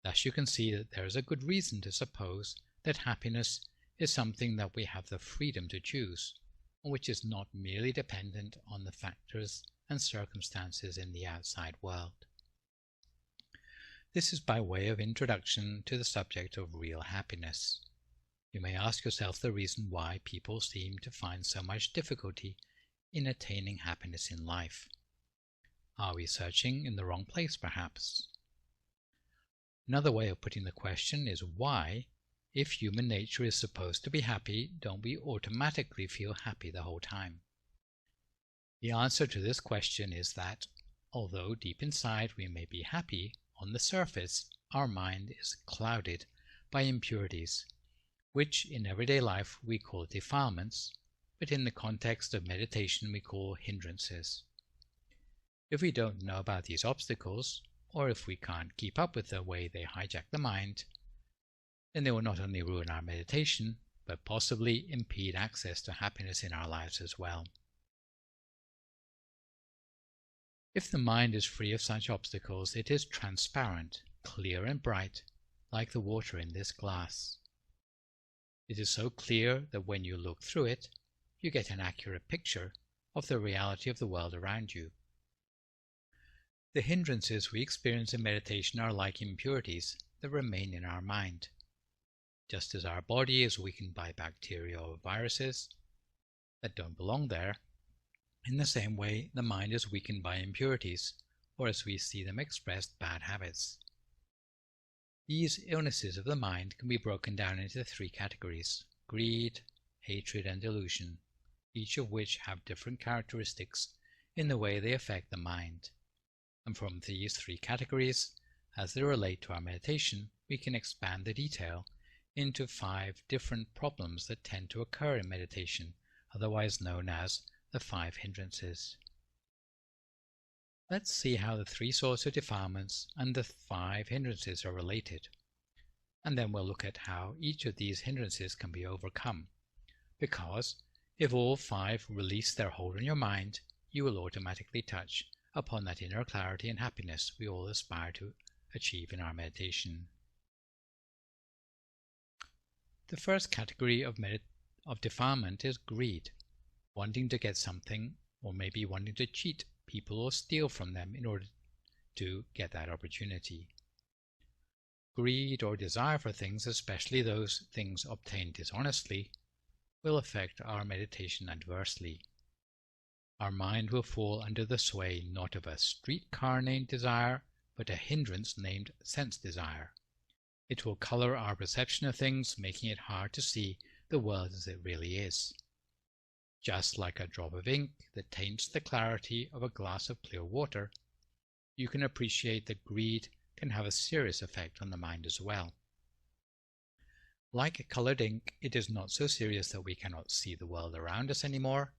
Thus you can see that there is a good reason to suppose that happiness is something that we have the freedom to choose, which is not merely dependent on the factors and circumstances in the outside world. This is by way of introduction to the subject of real happiness. You may ask yourself the reason why people seem to find so much difficulty in attaining happiness in life. Are we searching in the wrong place, perhaps? Another way of putting the question is why, if human nature is supposed to be happy, don't we automatically feel happy the whole time? The answer to this question is that, although deep inside we may be happy, on the surface our mind is clouded by impurities, which in everyday life we call defilements, but in the context of meditation we call hindrances. If we don't know about these obstacles, or if we can't keep up with the way they hijack the mind, then they will not only ruin our meditation, but possibly impede access to happiness in our lives as well. If the mind is free of such obstacles, it is transparent, clear and bright, like the water in this glass. It is so clear that when you look through it, you get an accurate picture of the reality of the world around you. The hindrances we experience in meditation are like impurities that remain in our mind. Just as our body is weakened by bacteria or viruses that don't belong there, in the same way the mind is weakened by impurities, or as we see them expressed, bad habits. These illnesses of the mind can be broken down into three categories: greed, hatred, and delusion, each of which have different characteristics in the way they affect the mind. And from these three categories, as they relate to our meditation, we can expand the detail into 5 different problems that tend to occur in meditation, otherwise known as the 5 hindrances. Let's see how the 3 sorts of defilements and the 5 hindrances are related, and then we'll look at how each of these hindrances can be overcome, because if all 5 release their hold on your mind, you will automatically touch upon that inner clarity and happiness we all aspire to achieve in our meditation. The first category of defilement is greed, wanting to get something, or maybe wanting to cheat people or steal from them in order to get that opportunity. Greed or desire for things, especially those things obtained dishonestly, will affect our meditation adversely. Our mind will fall under the sway not of a streetcar named desire, but a hindrance named sense desire. It will color our perception of things, making it hard to see the world as it really is. Just like a drop of ink that taints the clarity of a glass of clear water, you can appreciate that greed can have a serious effect on the mind as well. Like colored ink, it is not so serious that we cannot see the world around us anymore,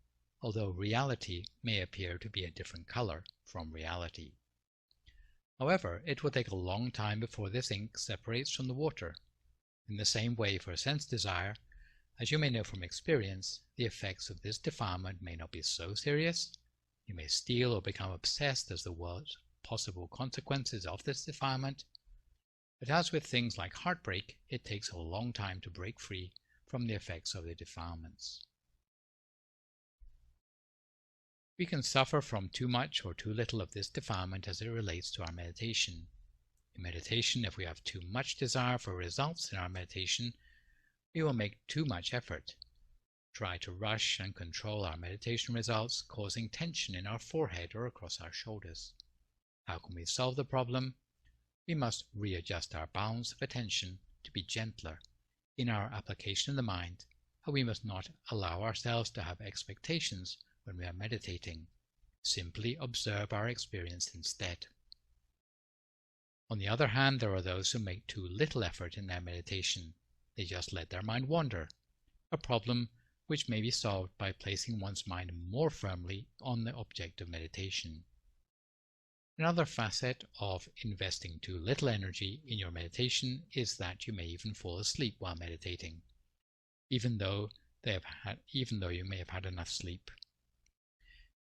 although reality may appear to be a different color from reality. However, it will take a long time before this ink separates from the water. In the same way for sense desire, as you may know from experience, the effects of this defilement may not be so serious. You may steal or become obsessed as the worst possible consequences of this defilement. But as with things like heartbreak, it takes a long time to break free from the effects of the defilements. We can suffer from too much or too little of this defilement as it relates to our meditation. In meditation, if we have too much desire for results in our meditation, we will make too much effort, try to rush and control our meditation results, causing tension in our forehead or across our shoulders. How can we solve the problem? We must readjust our balance of attention to be gentler in our application of the mind, and we must not allow ourselves to have expectations when we are meditating. Simply observe our experience instead. On the other hand, there are those who make too little effort in their meditation. They just let their mind wander, a problem which may be solved by placing one's mind more firmly on the object of meditation. Another facet of investing too little energy in your meditation is that you may even fall asleep while meditating, even though you may have had enough sleep.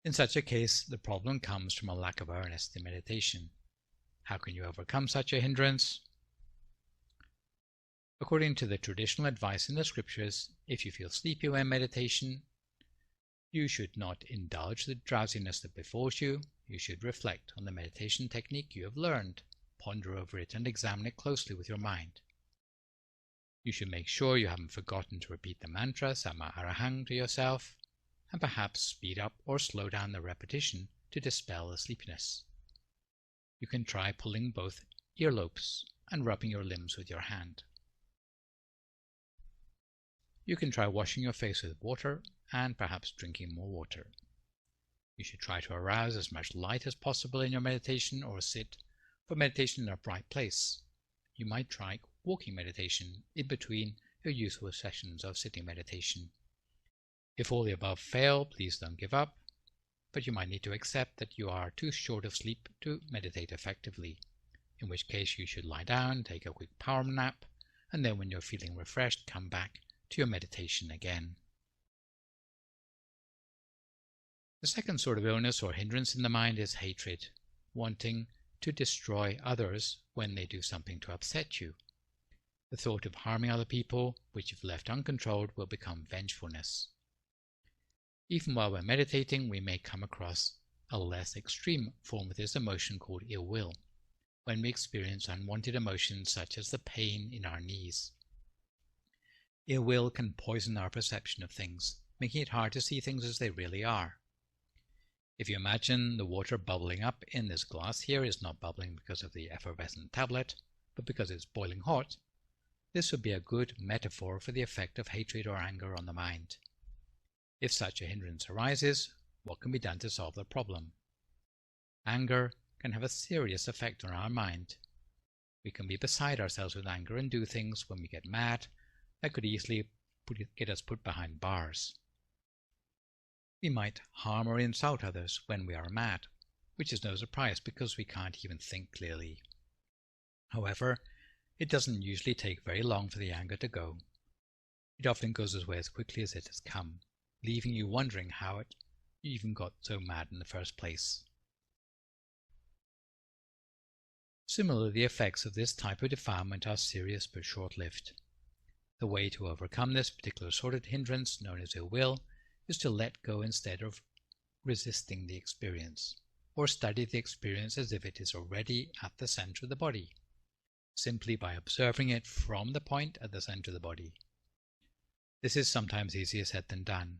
In such a case, the problem comes from a lack of earnest in meditation. How can you overcome such a hindrance? According to the traditional advice in the scriptures, if you feel sleepy when meditation, you should not indulge the drowsiness that befalls you. You should reflect on the meditation technique you have learned, ponder over it, and examine it closely with your mind. You should make sure you haven't forgotten to repeat the mantra Sama Arahang to yourself, and perhaps speed up or slow down the repetition to dispel the sleepiness. You can try pulling both earlobes and rubbing your limbs with your hand. You can try washing your face with water and perhaps drinking more water. You should try to arouse as much light as possible in your meditation or sit for meditation in a bright place. You might try walking meditation in between your usual sessions of sitting meditation. If all the above fail, please don't give up, but you might need to accept that you are too short of sleep to meditate effectively, in which case you should lie down, take a quick power nap, and then when you're feeling refreshed, come back to your meditation again. The second sort of illness or hindrance in the mind is hatred, wanting to destroy others when they do something to upset you. The thought of harming other people, which if left uncontrolled, will become vengefulness. Even while we're meditating, we may come across a less extreme form of this emotion called ill will, when we experience unwanted emotions such as the pain in our knees. Ill will can poison our perception of things, making it hard to see things as they really are. If you imagine the water bubbling up in this glass here is not bubbling because of the effervescent tablet, but because it's boiling hot, this would be a good metaphor for the effect of hatred or anger on the mind. If such a hindrance arises, what can be done to solve the problem? Anger can have a serious effect on our mind. We can be beside ourselves with anger and do things when we get mad that could easily get us put behind bars. We might harm or insult others when we are mad, which is no surprise because we can't even think clearly. However, it doesn't usually take very long for the anger to go. It often goes away as quickly as it has come, leaving you wondering how it even got so mad in the first place. Similarly, the effects of this type of defilement are serious but short-lived. The way to overcome this particular sort of hindrance, known as ill will, is to let go instead of resisting the experience, or study the experience as if it is already at the center of the body, simply by observing it from the point at the center of the body. This is sometimes easier said than done.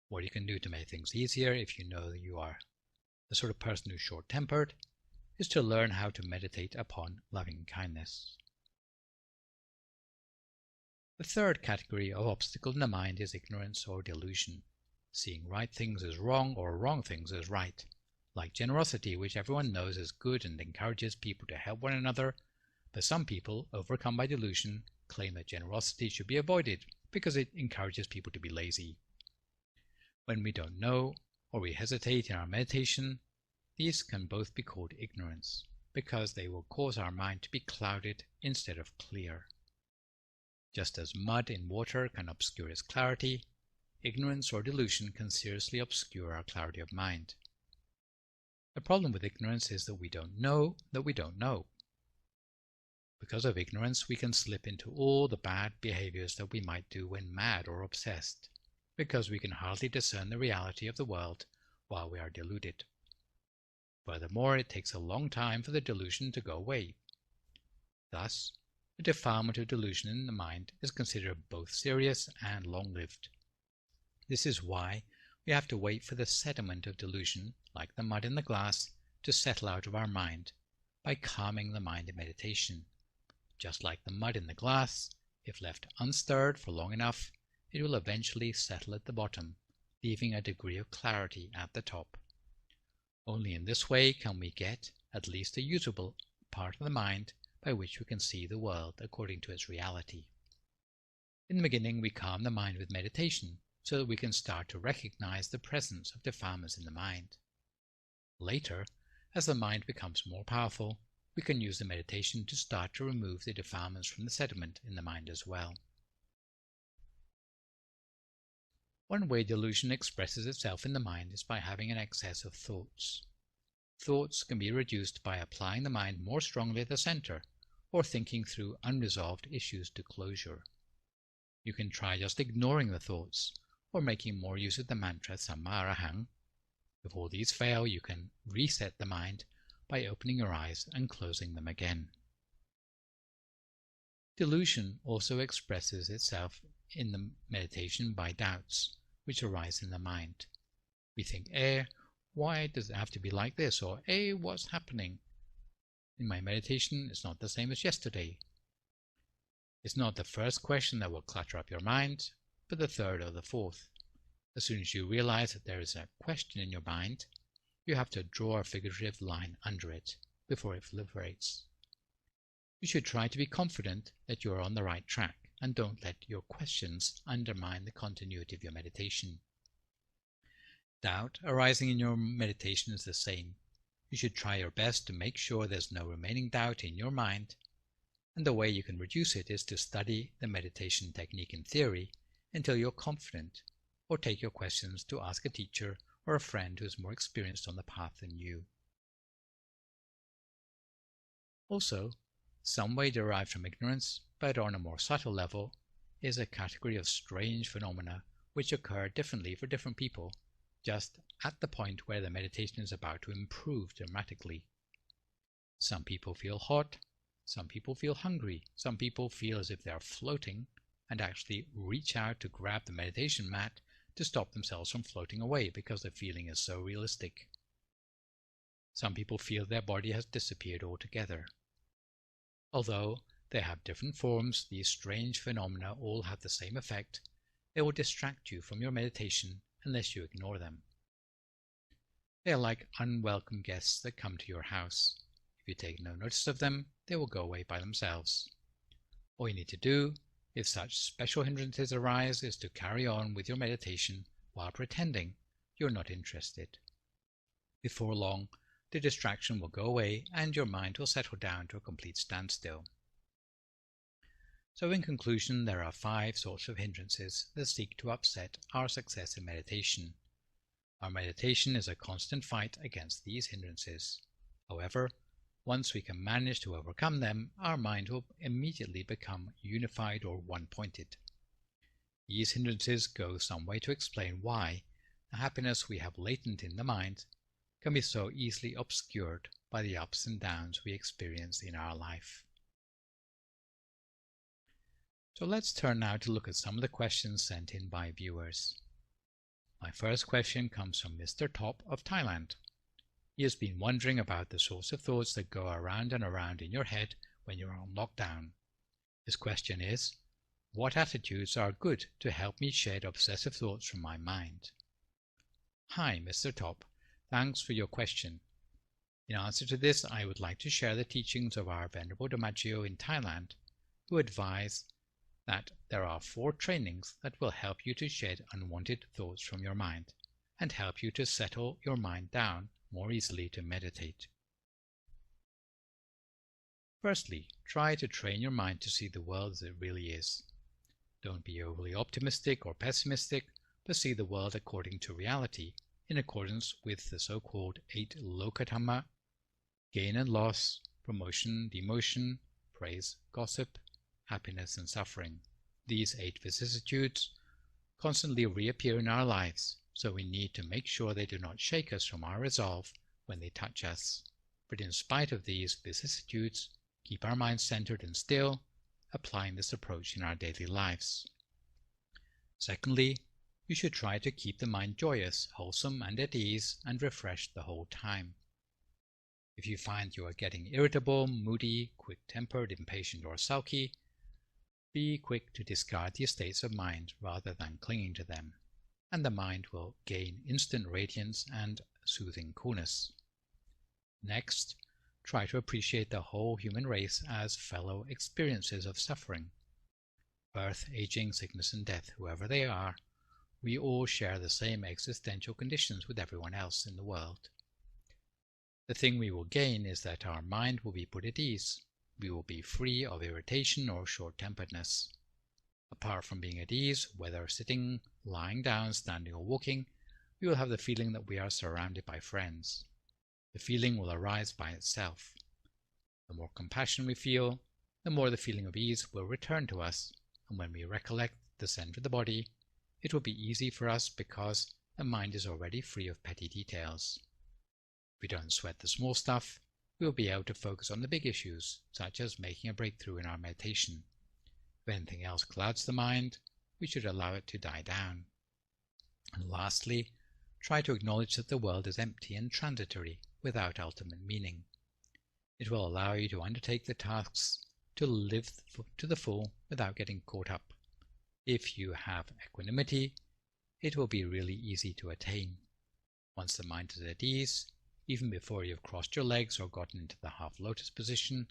What you can do to make things easier, if you know that you are the sort of person who's short-tempered, is to learn how to meditate upon loving kindness. The third category of obstacle in the mind is ignorance or delusion, seeing right things as wrong or wrong things as right, like generosity, which everyone knows is good and encourages people to help one another, but some people, overcome by delusion, claim that generosity should be avoided because it encourages people to be lazy. When we don't know, or we hesitate in our meditation, these can both be called ignorance, because they will cause our mind to be clouded instead of clear. Just as mud in water can obscure its clarity, ignorance or delusion can seriously obscure our clarity of mind. The problem with ignorance is that we don't know that we don't know. Because of ignorance, we can slip into all the bad behaviors that we might do when mad or obsessed, because we can hardly discern the reality of the world while we are deluded. Furthermore, it takes a long time for the delusion to go away. Thus, the defilement of delusion in the mind is considered both serious and long-lived. This is why we have to wait for the sediment of delusion, like the mud in the glass, to settle out of our mind by calming the mind in meditation. Just like the mud in the glass, if left unstirred for long enough, it will eventually settle at the bottom, leaving a degree of clarity at the top. Only in this way can we get at least a usable part of the mind by which we can see the world according to its reality. In the beginning, we calm the mind with meditation so that we can start to recognize the presence of defilements in the mind. Later, as the mind becomes more powerful, we can use the meditation to start to remove the defilements from the sediment in the mind as well. One way delusion expresses itself in the mind is by having an excess of thoughts. Thoughts can be reduced by applying the mind more strongly at the center, or thinking through unresolved issues to closure. You can try just ignoring the thoughts, or making more use of the mantra Samma Arahang. If all these fail, you can reset the mind by opening your eyes and closing them again. Delusion also expresses itself in the meditation by doubts, which arise in the mind. We think, why does it have to be like this? Or, what's happening? In my meditation, it's not the same as yesterday. It's not the first question that will clutter up your mind, but the third or the fourth. As soon as you realize that there is a question in your mind, you have to draw a figurative line under it before it proliferates. You should try to be confident that you are on the right track and don't let your questions undermine the continuity of your meditation. Doubt arising in your meditation is the same. You should try your best to make sure there's no remaining doubt in your mind, and the way you can reduce it is to study the meditation technique in theory until you're confident, or take your questions to ask a teacher or a friend who is more experienced on the path than you. Also, some way derived from ignorance, but on a more subtle level, is a category of strange phenomena which occur differently for different people, just at the point where the meditation is about to improve dramatically. Some people feel hot, some people feel hungry, some people feel as if they are floating and actually reach out to grab the meditation mat to stop themselves from floating away because the feeling is so realistic. Some people feel their body has disappeared altogether. Although they have different forms, these strange phenomena all have the same effect. They will distract you from your meditation unless you ignore them. They are like unwelcome guests that come to your house. If you take no notice of them, they will go away by themselves. All you need to do, if such special hindrances arise, is to carry on with your meditation while pretending you're not interested. Before long, the distraction will go away and your mind will settle down to a complete standstill. So in conclusion, there are 5 sorts of hindrances that seek to upset our success in meditation. Our meditation is a constant fight against these hindrances. However, once we can manage to overcome them, our mind will immediately become unified or one-pointed. These hindrances go some way to explain why the happiness we have latent in the mind can be so easily obscured by the ups and downs we experience in our life. So let's turn now to look at some of the questions sent in by viewers. My first question comes from Mr. Top of Thailand. He has been wondering about the sorts of thoughts that go around and around in your head when you're on lockdown. His question is, what attitudes are good to help me shed obsessive thoughts from my mind? Hi, Mr. Top. Thanks for your question. In answer to this, I would like to share the teachings of our Venerable Dhamma in Thailand, who advise that there are 4 trainings that will help you to shed unwanted thoughts from your mind and help you to settle your mind down more easily to meditate. Firstly, try to train your mind to see the world as it really is. Don't be overly optimistic or pessimistic, but see the world according to reality, in accordance with the so-called 8 Lokadhamma: gain and loss, promotion, demotion, praise, gossip, happiness and suffering. These 8 vicissitudes constantly reappear in our lives, so we need to make sure they do not shake us from our resolve when they touch us. But in spite of these vicissitudes, keep our minds centered and still, applying this approach in our daily lives. Secondly, you should try to keep the mind joyous, wholesome, and at ease, and refreshed the whole time. If you find you are getting irritable, moody, quick-tempered, impatient, or sulky, be quick to discard these states of mind rather than clinging to them, and the mind will gain instant radiance and soothing coolness. Next, try to appreciate the whole human race as fellow experiences of suffering. Birth, aging, sickness, and death, whoever they are, we all share the same existential conditions with everyone else in the world. The thing we will gain is that our mind will be put at ease. We will be free of irritation or short-temperedness. Apart from being at ease, whether sitting, lying down, standing, or walking, we will have the feeling that we are surrounded by friends. The feeling will arise by itself. The more compassion we feel, the more the feeling of ease will return to us, and when we recollect the center of the body, it will be easy for us because the mind is already free of petty details. If we don't sweat the small stuff, we will be able to focus on the big issues, such as making a breakthrough in our meditation. If anything else clouds the mind, we should allow it to die down. And lastly, try to acknowledge that the world is empty and transitory, without ultimate meaning. It will allow you to undertake the tasks to live to the full without getting caught up. If you have equanimity, it will be really easy to attain. Once the mind is at ease, even before you have crossed your legs or gotten into the half-lotus position,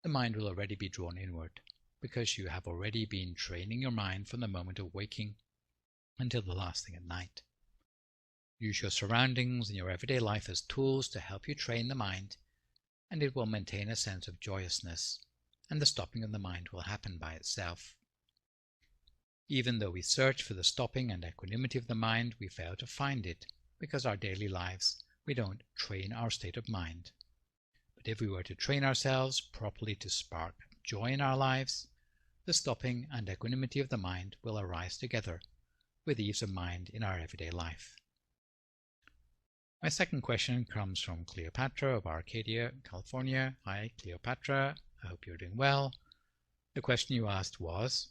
the mind will already be drawn inward, because you have already been training your mind from the moment of waking until the last thing at night. Use your surroundings and your everyday life as tools to help you train the mind, and it will maintain a sense of joyousness, and the stopping of the mind will happen by itself. Even though we search for the stopping and equanimity of the mind, we fail to find it, because our daily lives we don't train our state of mind. But if we were to train ourselves properly to spark joy in our lives, the stopping and equanimity of the mind will arise together, with ease of mind in our everyday life. My second question comes from Cleopatra of Arcadia, California. Hi, Cleopatra. I hope you're doing well. The question you asked was,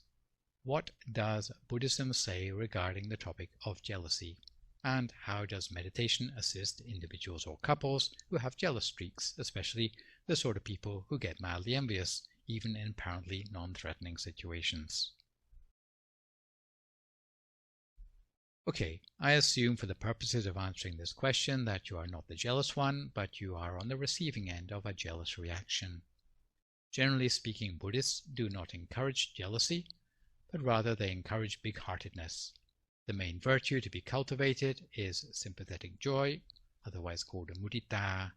what does Buddhism say regarding the topic of jealousy? And how does meditation assist individuals or couples who have jealous streaks, especially the sort of people who get mildly envious, even in apparently non-threatening situations? Okay, I assume for the purposes of answering this question that you are not the jealous one, but you are on the receiving end of a jealous reaction. Generally speaking, Buddhists do not encourage jealousy, but rather they encourage big-heartedness. The main virtue to be cultivated is sympathetic joy, otherwise called mudita,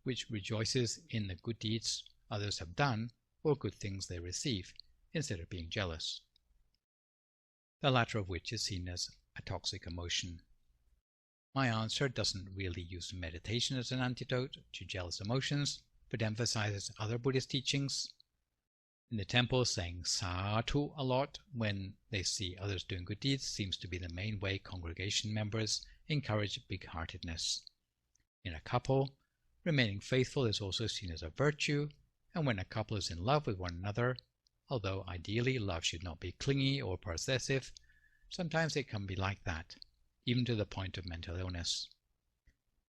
which rejoices in the good deeds others have done or good things they receive, instead of being jealous. The latter of which is seen as a toxic emotion. My answer doesn't really use meditation as an antidote to jealous emotions, but emphasizes other Buddhist teachings. In the temple, saying sadhu a lot when they see others doing good deeds seems to be the main way congregation members encourage big-heartedness. In a couple, remaining faithful is also seen as a virtue, and when a couple is in love with one another, although ideally love should not be clingy or possessive, sometimes it can be like that, even to the point of mental illness.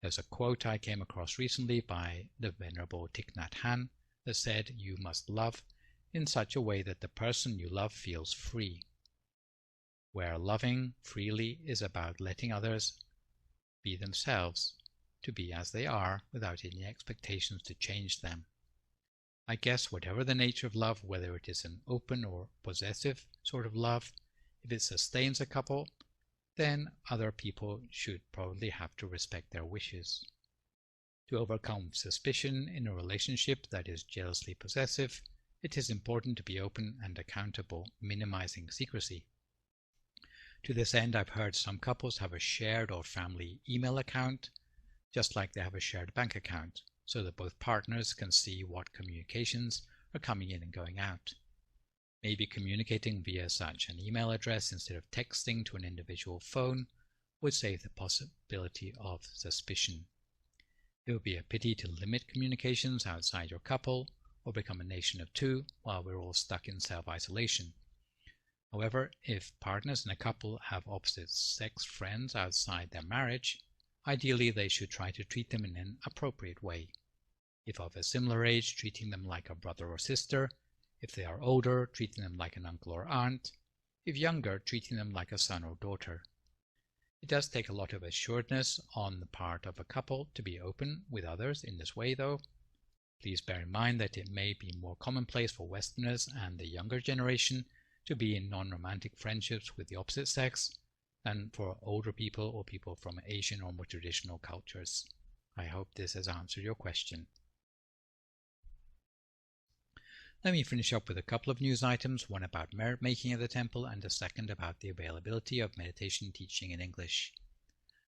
There's a quote I came across recently by the Venerable Thich Nhat Hanh that said, "You must love in such a way that the person you love feels free." Where loving freely is about letting others be themselves, to be as they are without any expectations to change them. I guess whatever the nature of love, whether it is an open or possessive sort of love, if it sustains a couple, then other people should probably have to respect their wishes. To overcome suspicion in a relationship that is jealously possessive, it is important to be open and accountable, minimizing secrecy. To this end, I've heard some couples have a shared or family email account, just like they have a shared bank account, so that both partners can see what communications are coming in and going out. Maybe communicating via such an email address instead of texting to an individual phone would save the possibility of suspicion. It would be a pity to limit communications outside your couple or become a nation of two while we're all stuck in self-isolation. However, if partners in a couple have opposite-sex friends outside their marriage, ideally they should try to treat them in an appropriate way. If of a similar age, treating them like a brother or sister. If they are older, treating them like an uncle or aunt. If younger, treating them like a son or daughter. It does take a lot of assuredness on the part of a couple to be open with others in this way, though. Please bear in mind that it may be more commonplace for Westerners and the younger generation to be in non-romantic friendships with the opposite sex than for older people or people from Asian or more traditional cultures. I hope this has answered your question. Let me finish up with a couple of news items, one about merit making at the temple and a second about the availability of meditation teaching in English.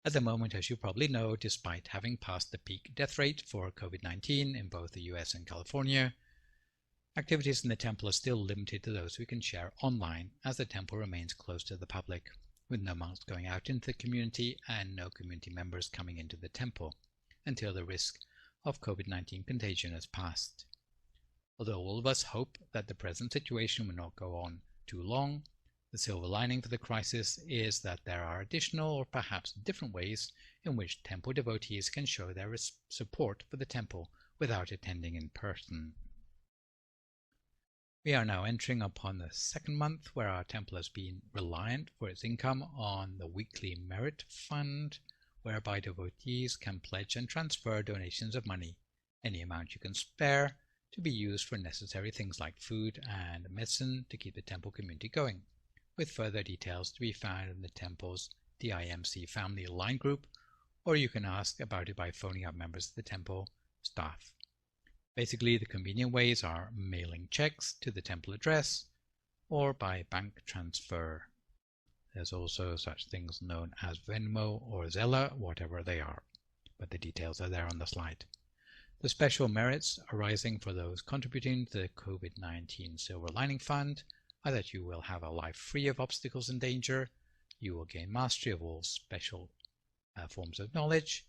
At the moment, as you probably know, despite having passed the peak death rate for COVID-19 in both the US and California, activities in the temple are still limited to those we can share online, as the temple remains closed to the public, with no monks going out into the community and no community members coming into the temple, until the risk of COVID-19 contagion has passed. Although all of us hope that the present situation will not go on too long, the silver lining for the crisis is that there are additional or perhaps different ways in which temple devotees can show their support for the temple without attending in person. We are now entering upon the second month where our temple has been reliant for its income on the weekly merit fund, whereby devotees can pledge and transfer donations of money, any amount you can spare, to be used for necessary things like food and medicine to keep the temple community going, with further details to be found in the temple's DIMC family line group, or you can ask about it by phoning up members of the temple staff. Basically, the convenient ways are mailing checks to the temple address or by bank transfer. There's also such things known as Venmo or Zelle, whatever they are, but the details are there on the slide. The special merits arising for those contributing to the COVID-19 Silver Lining Fund are that you will have a life free of obstacles and danger, You will gain mastery of all special forms of knowledge,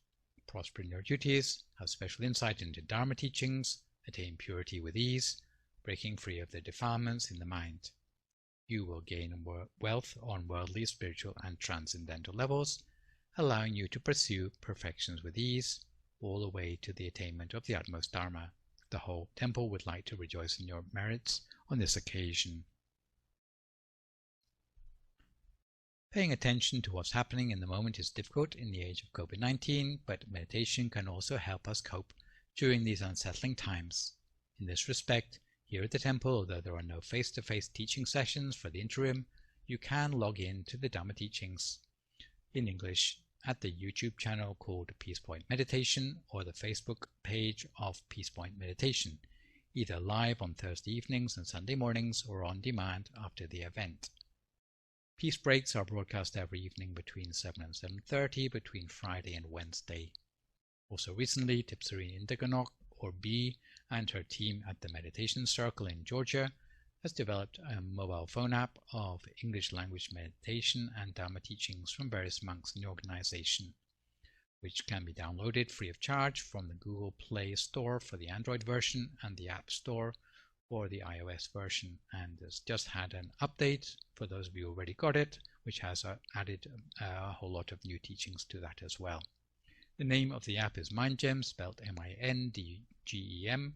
prosper in your duties, have special insight into Dharma teachings, attain purity with ease, breaking free of the defilements in the mind. You will gain wealth on worldly, spiritual, and transcendental levels, allowing you to pursue perfections with ease, all the way to the attainment of the utmost Dharma. The whole temple would like to rejoice in your merits on this occasion. Paying attention to what's happening in the moment is difficult in the age of COVID-19, but meditation can also help us cope during these unsettling times. In this respect, here at the temple, although there are no face-to-face teaching sessions for the interim, you can log in to the Dhamma teachings in English at the YouTube channel called Peace Point Meditation or the Facebook page of Peace Point Meditation, either live on Thursday evenings and Sunday mornings or on demand after the event. Peace breaks are broadcast every evening between 7 and 7:30 between Friday and Wednesday. Also recently, Tipsarine Indiganok, or B, and her team at the Meditation Circle in Georgia has developed a mobile phone app of English language meditation and Dhamma teachings from various monks in the organization, which can be downloaded free of charge from the Google Play Store for the Android version and the App Store for the iOS version, and has just had an update for those of you who already got it, which has added a whole lot of new teachings to that as well. The name of the app is MindGem, spelled M-I-N-D-G-E-M.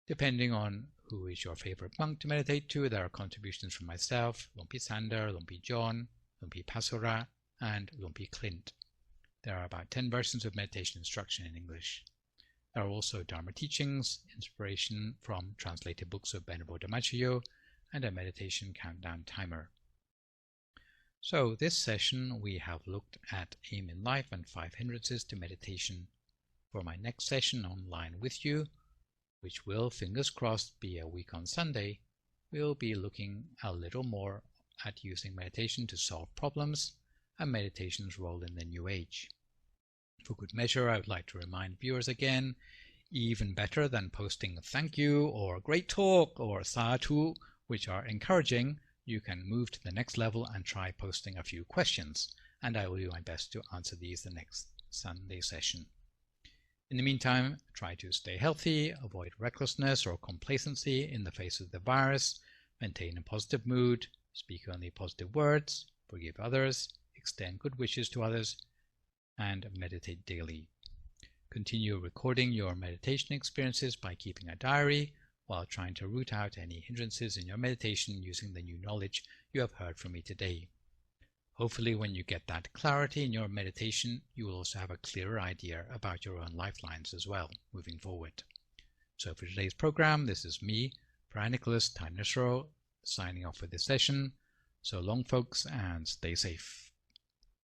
Depending on who is your favorite monk to meditate to, there are contributions from myself, Lumpy Sander, Lumpy John, Lumpy Pasura, and Lumpy Clint. There are about 10 versions of meditation instruction in English. There are also Dharma teachings, inspiration from translated books of Venerable Dhammachayo, and a meditation countdown timer. So this session we have looked at aim in life and 5 hindrances to meditation. For my next session online with you, which will, fingers crossed, be a week on Sunday, we'll be looking a little more at using meditation to solve problems and meditation's role in the New Age. For good measure, I would like to remind viewers again, even better than posting thank you or great talk or sadhu, which are encouraging, you can move to the next level and try posting a few questions, and I will do my best to answer these the next Sunday session. In the meantime, try to stay healthy, avoid recklessness or complacency in the face of the virus, maintain a positive mood, speak only positive words, forgive others, extend good wishes to others, and meditate daily. Continue recording your meditation experiences by keeping a diary while trying to root out any hindrances in your meditation using the new knowledge you have heard from me today. Hopefully, when you get that clarity in your meditation, you will also have a clearer idea about your own lifelines as well, moving forward. So for today's program, this is me, Phra Nicholas Thanissaro, signing off for this session. So long, folks, and stay safe.